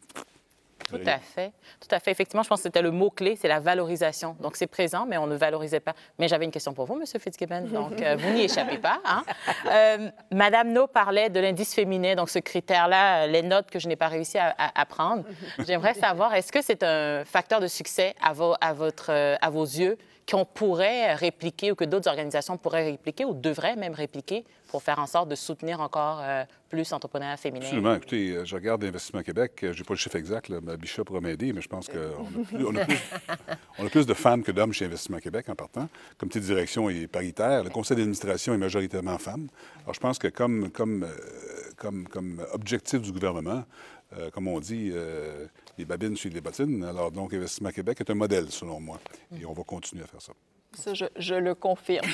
Tout à fait. Tout à fait. Effectivement, je pense que c'était le mot-clé, c'est la valorisation. Donc, c'est présent, mais on ne valorisait pas. Mais j'avais une question pour vous, M. Fitzgibbon. Donc, vous n'y échappez pas. Hein? Madame No parlait de l'indice féminin, donc ce critère-là, les notes que je n'ai pas réussi à prendre. J'aimerais savoir, est-ce que c'est un facteur de succès à vos yeux qu'on pourrait répliquer ou que d'autres organisations pourraient répliquer ou devraient même répliquer pour faire en sorte de soutenir encore plus l'entrepreneuriat féminin? Absolument. Écoutez, je regarde Investissement Québec. Je n'ai pas le chiffre exact, là, ma Bichat pourra m'aider, mais je pense qu'on a plus de femmes que d'hommes chez Investissement Québec en partant. Le comité de direction est paritaire. Le conseil d'administration est majoritairement femme. Alors, je pense que comme objectif du gouvernement, comme on dit, les babines suivent les bottines. Alors, donc, Investissement Québec est un modèle, selon moi. Et on va continuer à faire ça. Ça, je le confirme.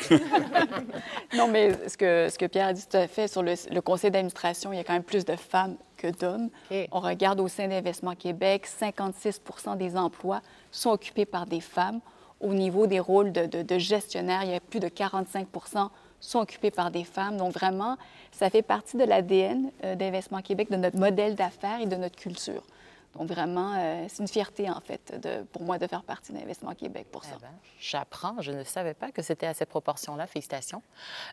Non, mais ce que Pierre a dit tout à fait, sur le conseil d'administration, il y a quand même plus de femmes que d'hommes. Okay. On regarde au sein d'Investissement Québec, 56 des emplois sont occupés par des femmes. Au niveau des rôles de gestionnaire, il y a plus de 45 sont occupés par des femmes. Donc, vraiment, ça fait partie de l'ADN d'Investissement Québec, de notre modèle d'affaires et de notre culture. Donc, vraiment, c'est une fierté, en fait, pour moi, de faire partie d'Investissement Québec pour ça. Eh bien, j'apprends. Je ne savais pas que c'était à cette proportion-là. Félicitations.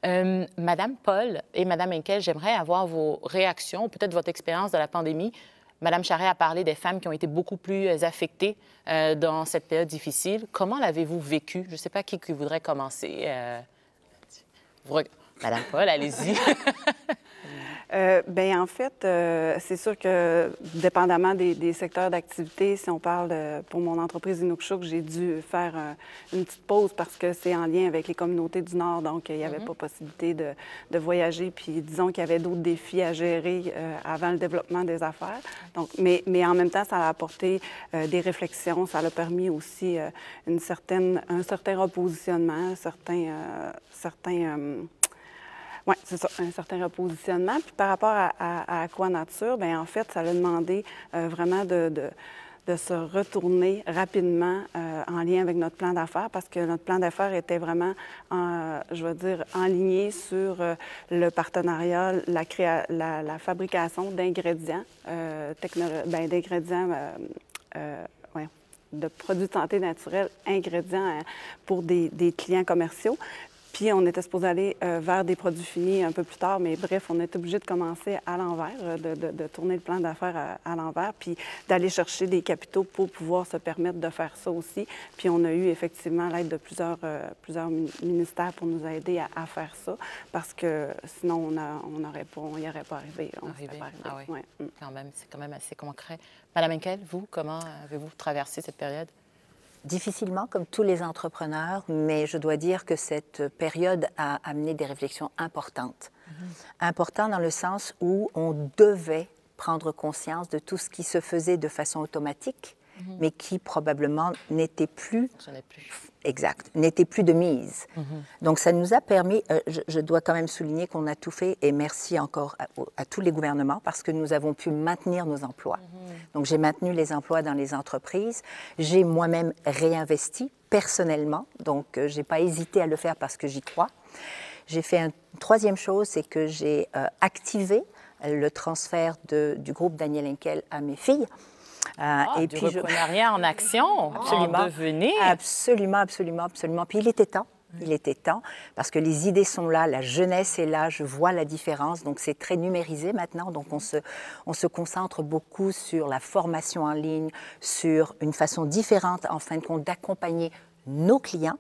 Madame Paul et Madame Henkel, j'aimerais avoir vos réactions, peut-être votre expérience de la pandémie. Madame Charest a parlé des femmes qui ont été beaucoup plus affectées dans cette période difficile. Comment l'avez-vous vécu? Je ne sais pas qui voudrait commencer. Madame Paul, allez-y. Bien, en fait, c'est sûr que, dépendamment des secteurs d'activité, si on parle pour mon entreprise Inukshuk, j'ai dû faire une petite pause parce que c'est en lien avec les communautés du Nord, donc il n'y avait pas possibilité de voyager. Puis, disons qu'il y avait d'autres défis à gérer avant le développement des affaires. Donc, mais en même temps, ça a apporté des réflexions, ça a permis aussi un certain repositionnement, oui, c'est ça, un certain repositionnement. Puis par rapport à Aquanature, bien, en fait, ça a demandé vraiment de se retourner rapidement en lien avec notre plan d'affaires parce que notre plan d'affaires était vraiment, je veux dire, enligné sur le partenariat, la fabrication d'ingrédients, de produits de santé naturels, ingrédients pour des clients commerciaux. Puis, on était supposé aller vers des produits finis un peu plus tard, mais bref, on est obligé de commencer à l'envers, de tourner le plan d'affaires à l'envers, puis d'aller chercher des capitaux pour pouvoir se permettre de faire ça aussi. Puis, on a eu effectivement l'aide de plusieurs ministères pour nous aider à faire ça, parce que sinon, on n'y aurait pas arrivé. Ah oui, ouais. C'est quand même assez concret. Madame Henkel, vous, comment avez-vous traversé cette période? Difficilement, comme tous les entrepreneurs, mais je dois dire que cette période a amené des réflexions importantes. Importantes dans le sens où on devait prendre conscience de tout ce qui se faisait de façon automatique, mais qui probablement n'était plus... Exact, n'était plus de mise. Donc, ça nous a permis, je dois quand même souligner qu'on a tout fait, et merci encore à tous les gouvernements, parce que nous avons pu maintenir nos emplois. Donc, j'ai maintenu les emplois dans les entreprises. J'ai moi-même réinvesti personnellement, donc je n'ai pas hésité à le faire parce que j'y crois. J'ai fait une troisième chose, c'est que j'ai activé le transfert du groupe Daniel Henkel à mes filles. Et du reprenariat en action, absolument, en devenir. Absolument, absolument, absolument. Puis il était temps. Il était temps, parce que les idées sont là, la jeunesse est là, je vois la différence. Donc, c'est très numérisé maintenant. Donc, on se concentre beaucoup sur la formation en ligne, sur une façon différente, en fin de compte, d'accompagner nos clients.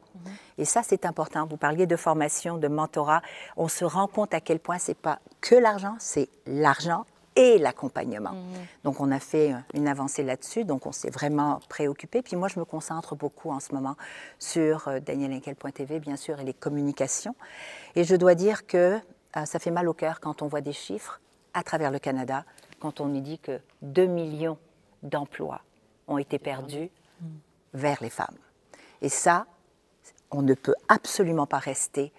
Et ça, c'est important. Vous parliez de formation, de mentorat. On se rend compte à quel point ce n'est pas que l'argent, c'est l'argent et l'accompagnement. Donc, on a fait une avancée là-dessus, donc on s'est vraiment préoccupé. Puis moi, je me concentre beaucoup en ce moment sur danielhenkel.tv, bien sûr, et les communications. Et je dois dire que ça fait mal au cœur quand on voit des chiffres à travers le Canada, quand on nous dit que 2 millions d'emplois ont été perdus vers les femmes. Et ça, on ne peut absolument pas rester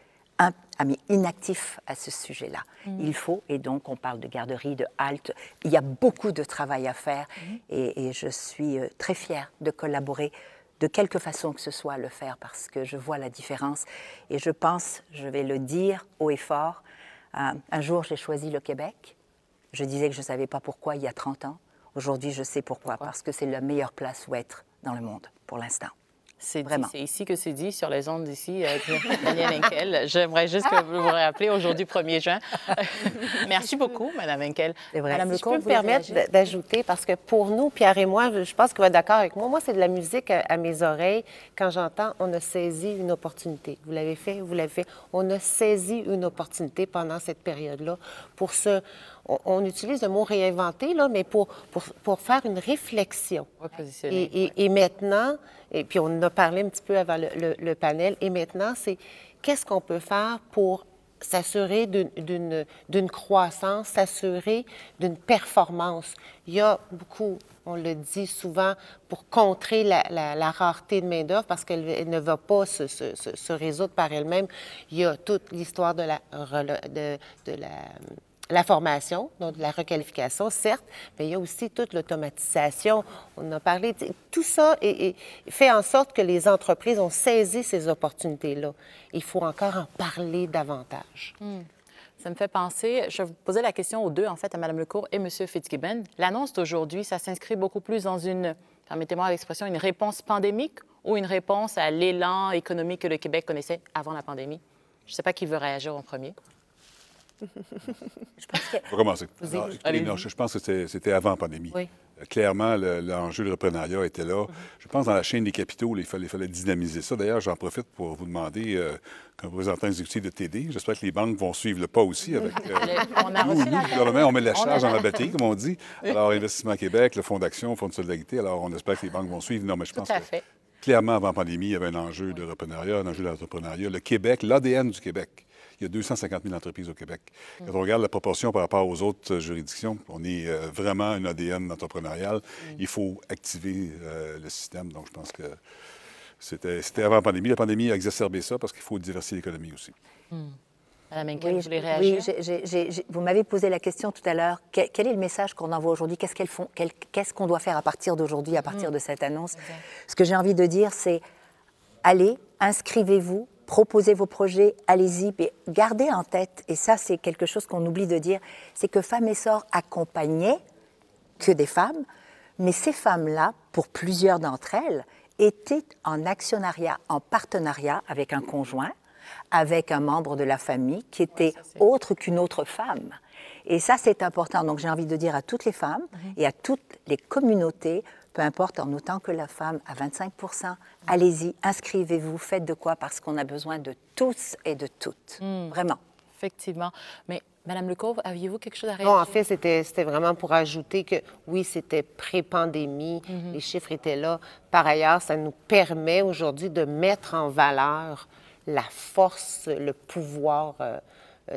inactif à ce sujet-là. Il faut, et donc on parle de garderie, de halte, il y a beaucoup de travail à faire et je suis très fière de collaborer de quelque façon que ce soit à le faire parce que je vois la différence et je pense, je vais le dire haut et fort, un jour j'ai choisi le Québec, je disais que je ne savais pas pourquoi il y a 30 ans, aujourd'hui je sais pourquoi, parce que c'est la meilleure place où être dans le monde pour l'instant. C'est ici que c'est dit, sur les ondes d'ici, Danielle Henkel. J'aimerais juste que vous vous rappelez aujourd'hui, 1er juin. Merci beaucoup, Mme Henkel. C'est vrai. Madame Si Lecourt, je peux me permettre d'ajouter, parce que pour nous, Pierre et moi, je pense qu'il va être d'accord avec moi. Moi, c'est de la musique à mes oreilles. Quand j'entends « on a saisi une opportunité », vous l'avez fait, vous l'avez fait. On a saisi une opportunité pendant cette période-là pour se... On utilise le mot réinventer, là, mais pour faire une réflexion. Et maintenant, et puis on en a parlé un petit peu avant le panel, et maintenant, c'est qu'est-ce qu'on peut faire pour s'assurer d'une croissance, s'assurer d'une performance. Il y a beaucoup, on le dit souvent, pour contrer la rareté de main-d'œuvre, parce qu'elle ne va pas se résoudre par elle-même. Il y a toute l'histoire de la formation, donc de la requalification, certes, mais il y a aussi toute l'automatisation. On en a parlé. Tout ça fait en sorte que les entreprises ont saisi ces opportunités-là. Il faut encore en parler davantage. Ça me fait penser, je vais vous poser la question aux deux, en fait, à Mme Lecourt et M. Fitzgibbon. L'annonce d'aujourd'hui, ça s'inscrit beaucoup plus dans une, permettez-moi l'expression, une réponse pandémique ou une réponse à l'élan économique que le Québec connaissait avant la pandémie? Je ne sais pas qui veut réagir en premier. Je vais commencer. Non, je pense que c'était avant la pandémie. Oui. Clairement, l'enjeu de reprenariat était là. Je pense dans la chaîne des capitaux, il fallait dynamiser ça. D'ailleurs, j'en profite pour vous demander, comme représentant exécutif de TD, j'espère que les banques vont suivre le pas aussi. Avec nous, le gouvernement, on met la charge dans la batterie, comme on dit. Alors, Investissement Québec, le Fonds d'action, Fonds de solidarité, alors on espère que les banques vont suivre. Non, mais je pense que clairement, avant la pandémie, il y avait un enjeu de reprenariat, un enjeu d'entrepreneuriat. Le Québec, l'ADN du Québec, il y a 250 000 entreprises au Québec. Quand on regarde la proportion par rapport aux autres juridictions, on est vraiment un ADN entrepreneurial. Il faut activer le système. Donc, je pense que c'était avant la pandémie. La pandémie a exacerbé ça parce qu'il faut diversifier l'économie aussi. Madame Henkel, vous voulez réagir? Oui, vous m'avez posé la question tout à l'heure. Quel est le message qu'on envoie aujourd'hui? Qu'est-ce qu'elles font? Qu'est-ce qu'on doit faire à partir d'aujourd'hui, à partir de cette annonce? Ce que j'ai envie de dire, c'est allez, inscrivez-vous, proposez vos projets, allez-y, mais gardez en tête, et ça c'est quelque chose qu'on oublie de dire, c'est que Femmes Essor accompagnait que des femmes, mais ces femmes-là, pour plusieurs d'entre elles, étaient en actionnariat, en partenariat avec un conjoint, avec un membre de la famille qui était autre qu'une autre femme. Et ça, c'est important. Donc, j'ai envie de dire à toutes les femmes et à toutes les communautés, peu importe, en autant que la femme à 25 %, allez-y, inscrivez-vous, faites de quoi, parce qu'on a besoin de tous et de toutes. Vraiment. Effectivement. Mais, Mme Lecourt, aviez-vous quelque chose à réagir? Non, en fait, c'était vraiment pour ajouter que, oui, c'était pré-pandémie, les chiffres étaient là. Par ailleurs, ça nous permet aujourd'hui de mettre en valeur la force, le pouvoir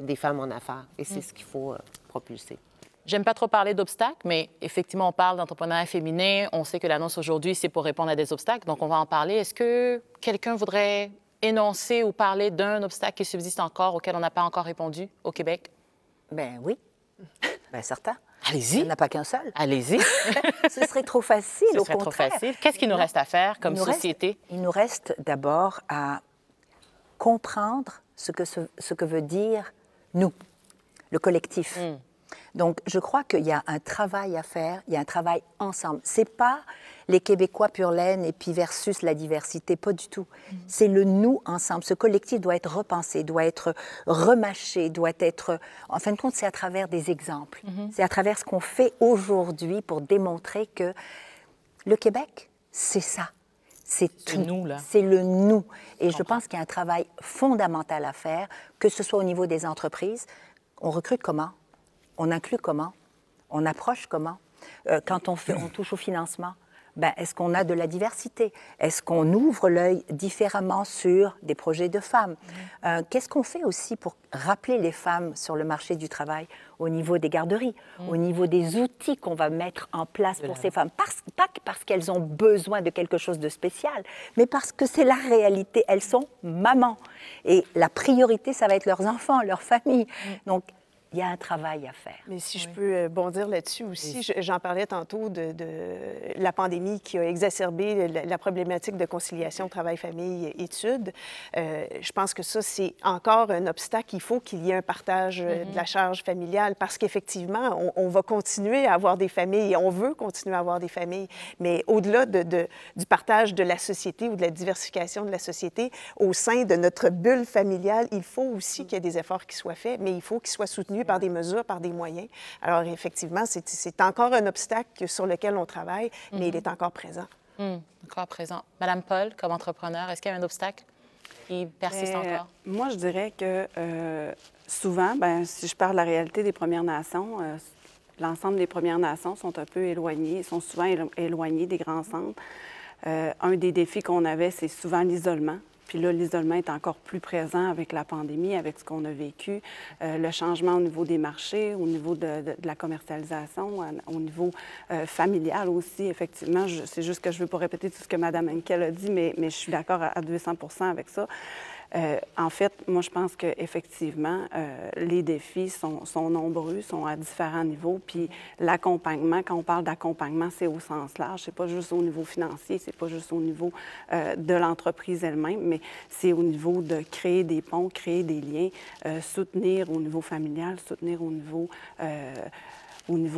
des femmes en affaires. Et c'est ce qu'il faut propulser. J'aime pas trop parler d'obstacles, mais effectivement, on parle d'entrepreneuriat féminin. On sait que l'annonce aujourd'hui, c'est pour répondre à des obstacles, donc on va en parler. Est-ce que quelqu'un voudrait énoncer ou parler d'un obstacle qui subsiste encore, auquel on n'a pas encore répondu au Québec? Ben oui. Ben certain. Allez-y. Il n'y en a pas qu'un seul. Allez-y. Ce serait trop facile, au contraire. Ce serait trop facile. Qu'est-ce qu'il nous reste à faire comme société? Il nous reste d'abord à comprendre ce que veut dire nous, le collectif. Donc, je crois qu'il y a un travail à faire, il y a un travail ensemble. Ce n'est pas les Québécois pur laine et puis versus la diversité, pas du tout. C'est le nous ensemble. Ce collectif doit être repensé, doit être remâché, doit être... En fin de compte, c'est à travers des exemples. C'est à travers ce qu'on fait aujourd'hui pour démontrer que le Québec, c'est ça. C'est tout. Nous, là. C'est le nous. Et je pense qu'il y a un travail fondamental à faire, que ce soit au niveau des entreprises. On recrute comment? On inclut comment? On approche comment? Quand on touche au financement, ben, est-ce qu'on a de la diversité? Est-ce qu'on ouvre l'œil différemment sur des projets de femmes? Qu'est-ce qu'on fait aussi pour rappeler les femmes sur le marché du travail au niveau des garderies, au niveau des outils qu'on va mettre en place pour ces femmes? Pas parce qu'elles ont besoin de quelque chose de spécial, mais parce que c'est la réalité. Elles sont mamans. Et la priorité, ça va être leurs enfants, leur famille. Donc, il y a un travail à faire. Mais si je peux bondir là-dessus aussi, j'en parlais tantôt de la pandémie qui a exacerbé la problématique de conciliation travail-famille-études. Je pense que ça, c'est encore un obstacle. Il faut qu'il y ait un partage de la charge familiale parce qu'effectivement, on va continuer à avoir des familles et on veut continuer à avoir des familles. Mais au-delà du partage de la société ou de la diversification de la société, au sein de notre bulle familiale, il faut aussi qu'il y ait des efforts qui soient faits, mais il faut qu'ils soient soutenus par des mesures, par des moyens. Alors, effectivement, c'est encore un obstacle sur lequel on travaille, mais il est encore présent. Encore présent. Madame Paul, comme entrepreneur, est-ce qu'il y a un obstacle qui persiste encore? Moi, je dirais que souvent, si je parle de la réalité des Premières Nations, l'ensemble des Premières Nations sont un peu éloignées, sont souvent éloignées des grands centres. Un des défis qu'on avait, c'est souvent l'isolement. Puis là, l'isolement est encore plus présent avec la pandémie, avec ce qu'on a vécu, le changement au niveau des marchés, au niveau de la commercialisation, au niveau familial aussi, effectivement. C'est juste que je ne veux pas répéter tout ce que Mme Henkel a dit, mais je suis d'accord à 200 % avec ça. En fait, moi, je pense qu'effectivement, les défis sont nombreux, sont à différents niveaux. Puis l'accompagnement, quand on parle d'accompagnement, c'est au sens large. C'est pas juste au niveau financier, c'est pas juste au niveau de l'entreprise elle-même, mais c'est au niveau de créer des ponts, créer des liens, soutenir au niveau familial, soutenir au niveau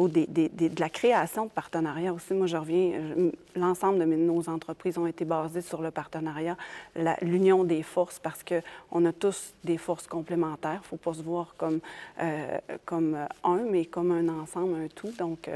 de la création de partenariats aussi. Moi, je reviens, l'ensemble de nos entreprises ont été basées sur le partenariat, l'union des forces, parce qu'on a tous des forces complémentaires. Il ne faut pas se voir comme un, mais comme un ensemble, un tout. Donc,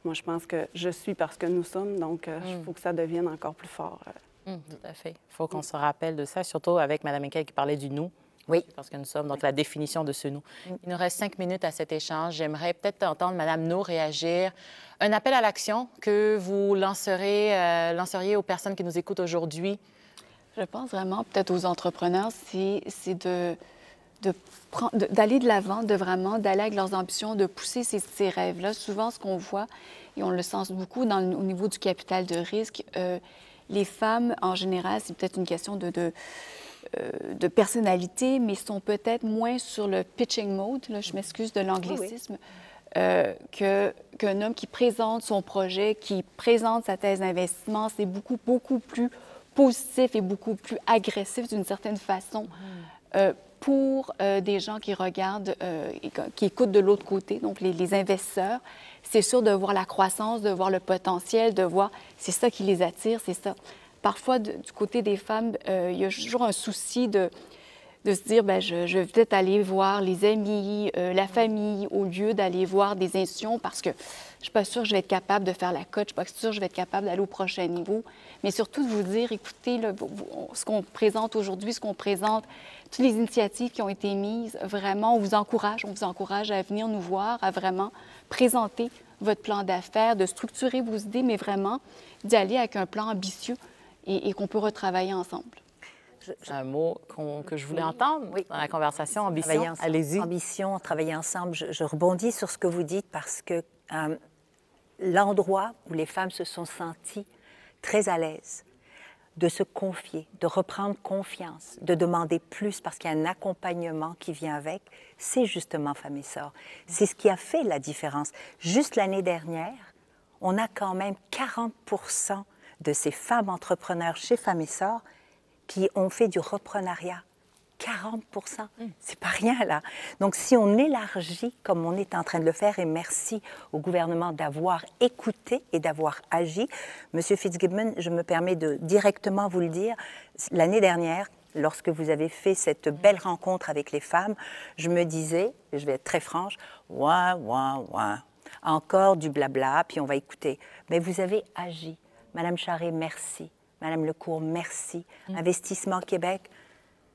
moi, je pense que je suis parce que nous sommes, donc il faut que ça devienne encore plus fort. Tout à fait. Il faut qu'on se rappelle de ça, surtout avec Mme Henkel qui parlait du « nous ». Oui. Parce que nous sommes, donc la définition de ce nous. Il nous reste 5 minutes à cet échange. J'aimerais peut-être entendre Mme No réagir. Un appel à l'action que vous lanceriez aux personnes qui nous écoutent aujourd'hui? Je pense vraiment, peut-être aux entrepreneurs, c'est d'aller de l'avant, d'aller avec leurs ambitions, de pousser ces rêves-là. Souvent, ce qu'on voit, et on le sent beaucoup au niveau du capital de risque, les femmes, en général, c'est peut-être une question de personnalité, mais sont peut-être moins sur le pitching mode, là, je m'excuse de l'anglicisme, qu'un homme qui présente son projet, qui présente sa thèse d'investissement. C'est beaucoup, beaucoup plus positif et beaucoup plus agressif d'une certaine façon pour des gens qui regardent, qui écoutent de l'autre côté, donc les investisseurs. C'est sûr de voir la croissance, de voir le potentiel, de voir, c'est ça qui les attire, c'est ça. Parfois, du côté des femmes, il y a toujours un souci de se dire, bien, je vais peut-être aller voir les amis, la famille, au lieu d'aller voir des institutions parce que je ne suis pas sûre que je vais être capable de faire la cote, je ne suis pas sûre que je vais être capable d'aller au prochain niveau. Mais surtout de vous dire, écoutez, là, ce qu'on présente aujourd'hui, ce qu'on présente, toutes les initiatives qui ont été mises, vraiment, on vous encourage à venir nous voir, à vraiment présenter votre plan d'affaires, de structurer vos idées, mais vraiment d'y aller avec un plan ambitieux et qu'on peut retravailler ensemble. Un mot que je voulais entendre dans la conversation, ambition. Allez-y. Ambition, travailler ensemble. Je rebondis sur ce que vous dites parce que l'endroit où les femmes se sont senties très à l'aise de se confier, de reprendre confiance, de demander plus parce qu'il y a un accompagnement qui vient avec, c'est justement Femmes et Sœurs. C'est ce qui a fait la différence. Juste l'année dernière, on a quand même 40% de ces femmes entrepreneurs chez Femmes et Sœurs qui ont fait du reprenariat. 40%, c'est pas rien là. Donc si on élargit comme on est en train de le faire, et merci au gouvernement d'avoir écouté et d'avoir agi, Monsieur Fitzgibbon, je me permets de directement vous le dire, l'année dernière, lorsque vous avez fait cette belle rencontre avec les femmes, je me disais, et je vais être très franche, encore du blabla, puis on va écouter. Mais vous avez agi. Madame Charest, merci. Madame Lecourt, merci. Investissement Québec,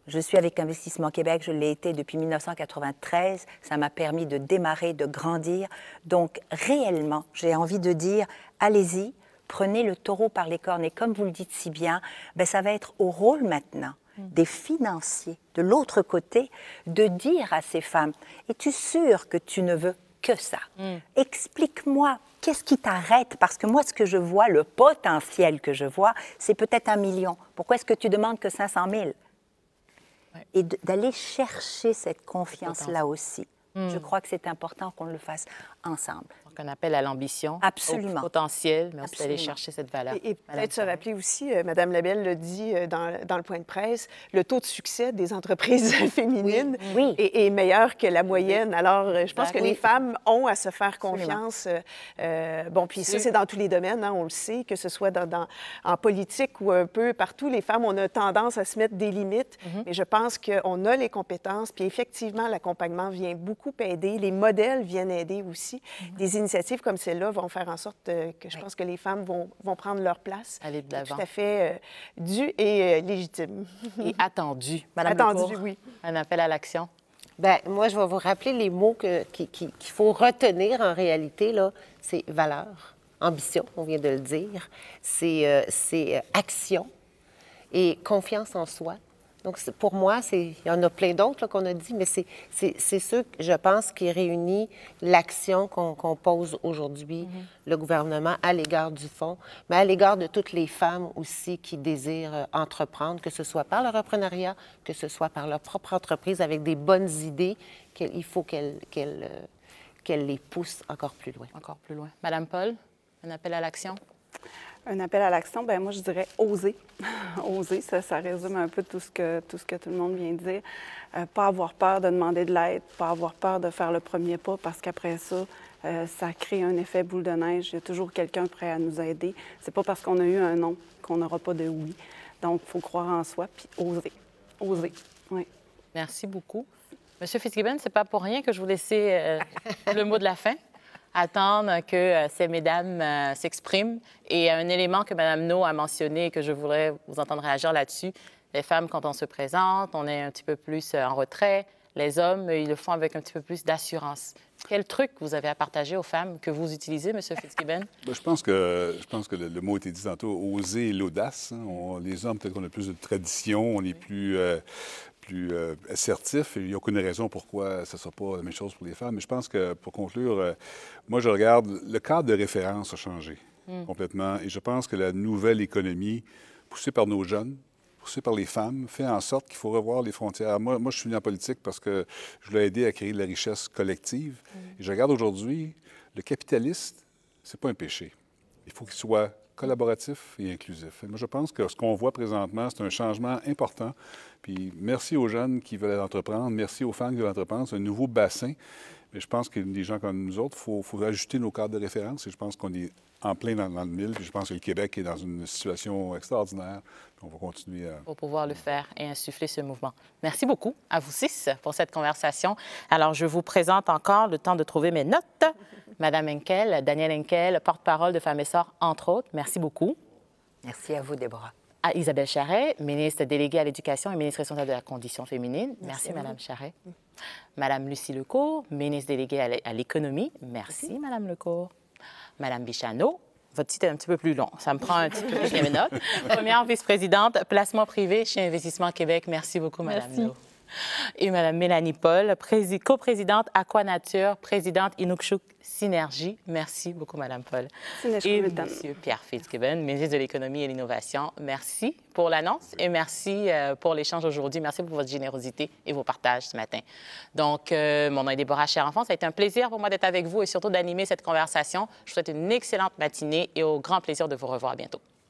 je suis avec Investissement Québec, je l'ai été depuis 1993. Ça m'a permis de démarrer, de grandir. Donc, réellement, j'ai envie de dire, allez-y, prenez le taureau par les cornes. Et comme vous le dites si bien, ben, ça va être au rôle maintenant des financiers, de l'autre côté, de dire à ces femmes, es-tu sûre que tu ne veux que ça? Explique-moi, qu'est-ce qui t'arrête? Parce que moi, ce que je vois, le potentiel que je vois, c'est peut-être 1 million. Pourquoi est-ce que tu demandes que 500 000? Et d'aller chercher cette confiance-là aussi. Je crois que c'est important qu'on le fasse ensemble. Donc, un appel à l'ambition, Absolument. au potentiel, mais aussi Absolument. d'aller chercher cette valeur. Et peut-être se rappeler aussi, Mme Labelle le dit dans le point de presse, le taux de succès des entreprises féminines est meilleur que la moyenne. Alors, je pense que les femmes ont à se faire confiance. Bon, puis ça, c'est dans tous les domaines, hein, on le sait, que ce soit en politique ou un peu partout. Les femmes, on a tendance à se mettre des limites, mais je pense qu'on a les compétences, puis effectivement, l'accompagnement vient beaucoup aider. Les modèles viennent aider aussi. Des initiatives comme celle-là vont faire en sorte que je pense que les femmes vont prendre leur place. Aller de l'avant. Tout à fait dû et légitime. Et attendu. Madame Attendu, Lecourt, oui. un appel à l'action. Bien, moi, je vais vous rappeler les mots qu'il faut retenir en réalité, là. C'est valeur, ambition, on vient de le dire. C'est action et confiance en soi. Donc, pour moi, il y en a plein d'autres qu'on a dit, mais c'est ce, je pense, qui réunit l'action qu'on pose aujourd'hui, le gouvernement, à l'égard du fonds, mais à l'égard de toutes les femmes aussi qui désirent entreprendre, que ce soit par le reprenariat, que ce soit par leur propre entreprise, avec des bonnes idées, il faut qu'elles les poussent encore plus loin. Encore plus loin. Madame Paul, un appel à l'action? Un appel à l'action, bien moi, je dirais oser. Oser, ça résume un peu tout ce que tout le monde vient de dire. Pas avoir peur de demander de l'aide, pas avoir peur de faire le premier pas, parce qu'après ça, ça crée un effet boule de neige. Il y a toujours quelqu'un prêt à nous aider. C'est pas parce qu'on a eu un non qu'on n'aura pas de oui. Donc, il faut croire en soi, puis oser. Oser, oui. Merci beaucoup. Monsieur Fitzgibbon, c'est pas pour rien que je vous laissais le mot de la fin. Attendre que ces mesdames s'expriment. Et un élément que Mme No a mentionné et que je voudrais vous entendre réagir là-dessus, les femmes, quand on se présente, on est un petit peu plus en retrait. Les hommes, ils le font avec un petit peu plus d'assurance. Quel truc vous avez à partager aux femmes que vous utilisez, M. Fitzgibbon? Bien, je pense que le mot a été dit tantôt, oser l'audace. Hein. Les hommes, peut-être qu'on a plus de tradition, on est plus assertif. Il n'y a aucune raison pourquoi ça ne sera pas la même chose pour les femmes. Mais je pense que, pour conclure, moi, je regarde, le cadre de référence a changé complètement. Et je pense que la nouvelle économie, poussée par nos jeunes, poussée par les femmes, fait en sorte qu'il faut revoir les frontières. Moi, je suis venu en politique parce que je voulais aider à créer de la richesse collective. Et je regarde aujourd'hui, le capitaliste, c'est pas un péché. Il faut qu'il soit collaboratif et inclusif. Et moi, je pense que ce qu'on voit présentement, c'est un changement important. Puis merci aux jeunes qui veulent entreprendre, merci aux femmes qui veulent entreprendre. C'est un nouveau bassin. Mais je pense que des gens comme nous autres, il faut ajuster nos cadres de référence. Et je pense qu'on est en plein dans le mille. Puis je pense que le Québec est dans une situation extraordinaire. Puis on va continuer à... Pour pouvoir le faire et insuffler ce mouvement. Merci beaucoup à vous 6 pour cette conversation. Alors, je vous présente encore, le temps de trouver mes notes, Madame Henkel, Danielle Henkel, porte-parole de Femmes et Sort, entre autres. Merci beaucoup. Merci à vous, Déborah. À Isabelle Charret, ministre déléguée à l'Éducation et ministre responsable de la Condition féminine. Merci Madame Charret. Madame Lucie Lecourt, ministre déléguée à l'Économie. Merci Madame Lecourt. Madame Bichano, votre titre est un petit peu plus long. Ça me prend un petit peu plus de mes notes. Première vice-présidente, placement privé chez Investissement Québec. Merci beaucoup Madame Lecourt. Et Mme Mélanie Paul, coprésidente Aquanature, présidente Inukshuk Synergie. Merci beaucoup, Mme Paul. Et M. Pierre Fitzgibbon, ministre de l'Économie et de l'Innovation. Merci pour l'annonce et merci pour l'échange aujourd'hui. Merci pour votre générosité et vos partages ce matin. Donc, mon nom est Déborah Cher-Enfant. Ça a été un plaisir pour moi d'être avec vous et surtout d'animer cette conversation. Je vous souhaite une excellente matinée et au grand plaisir de vous revoir bientôt.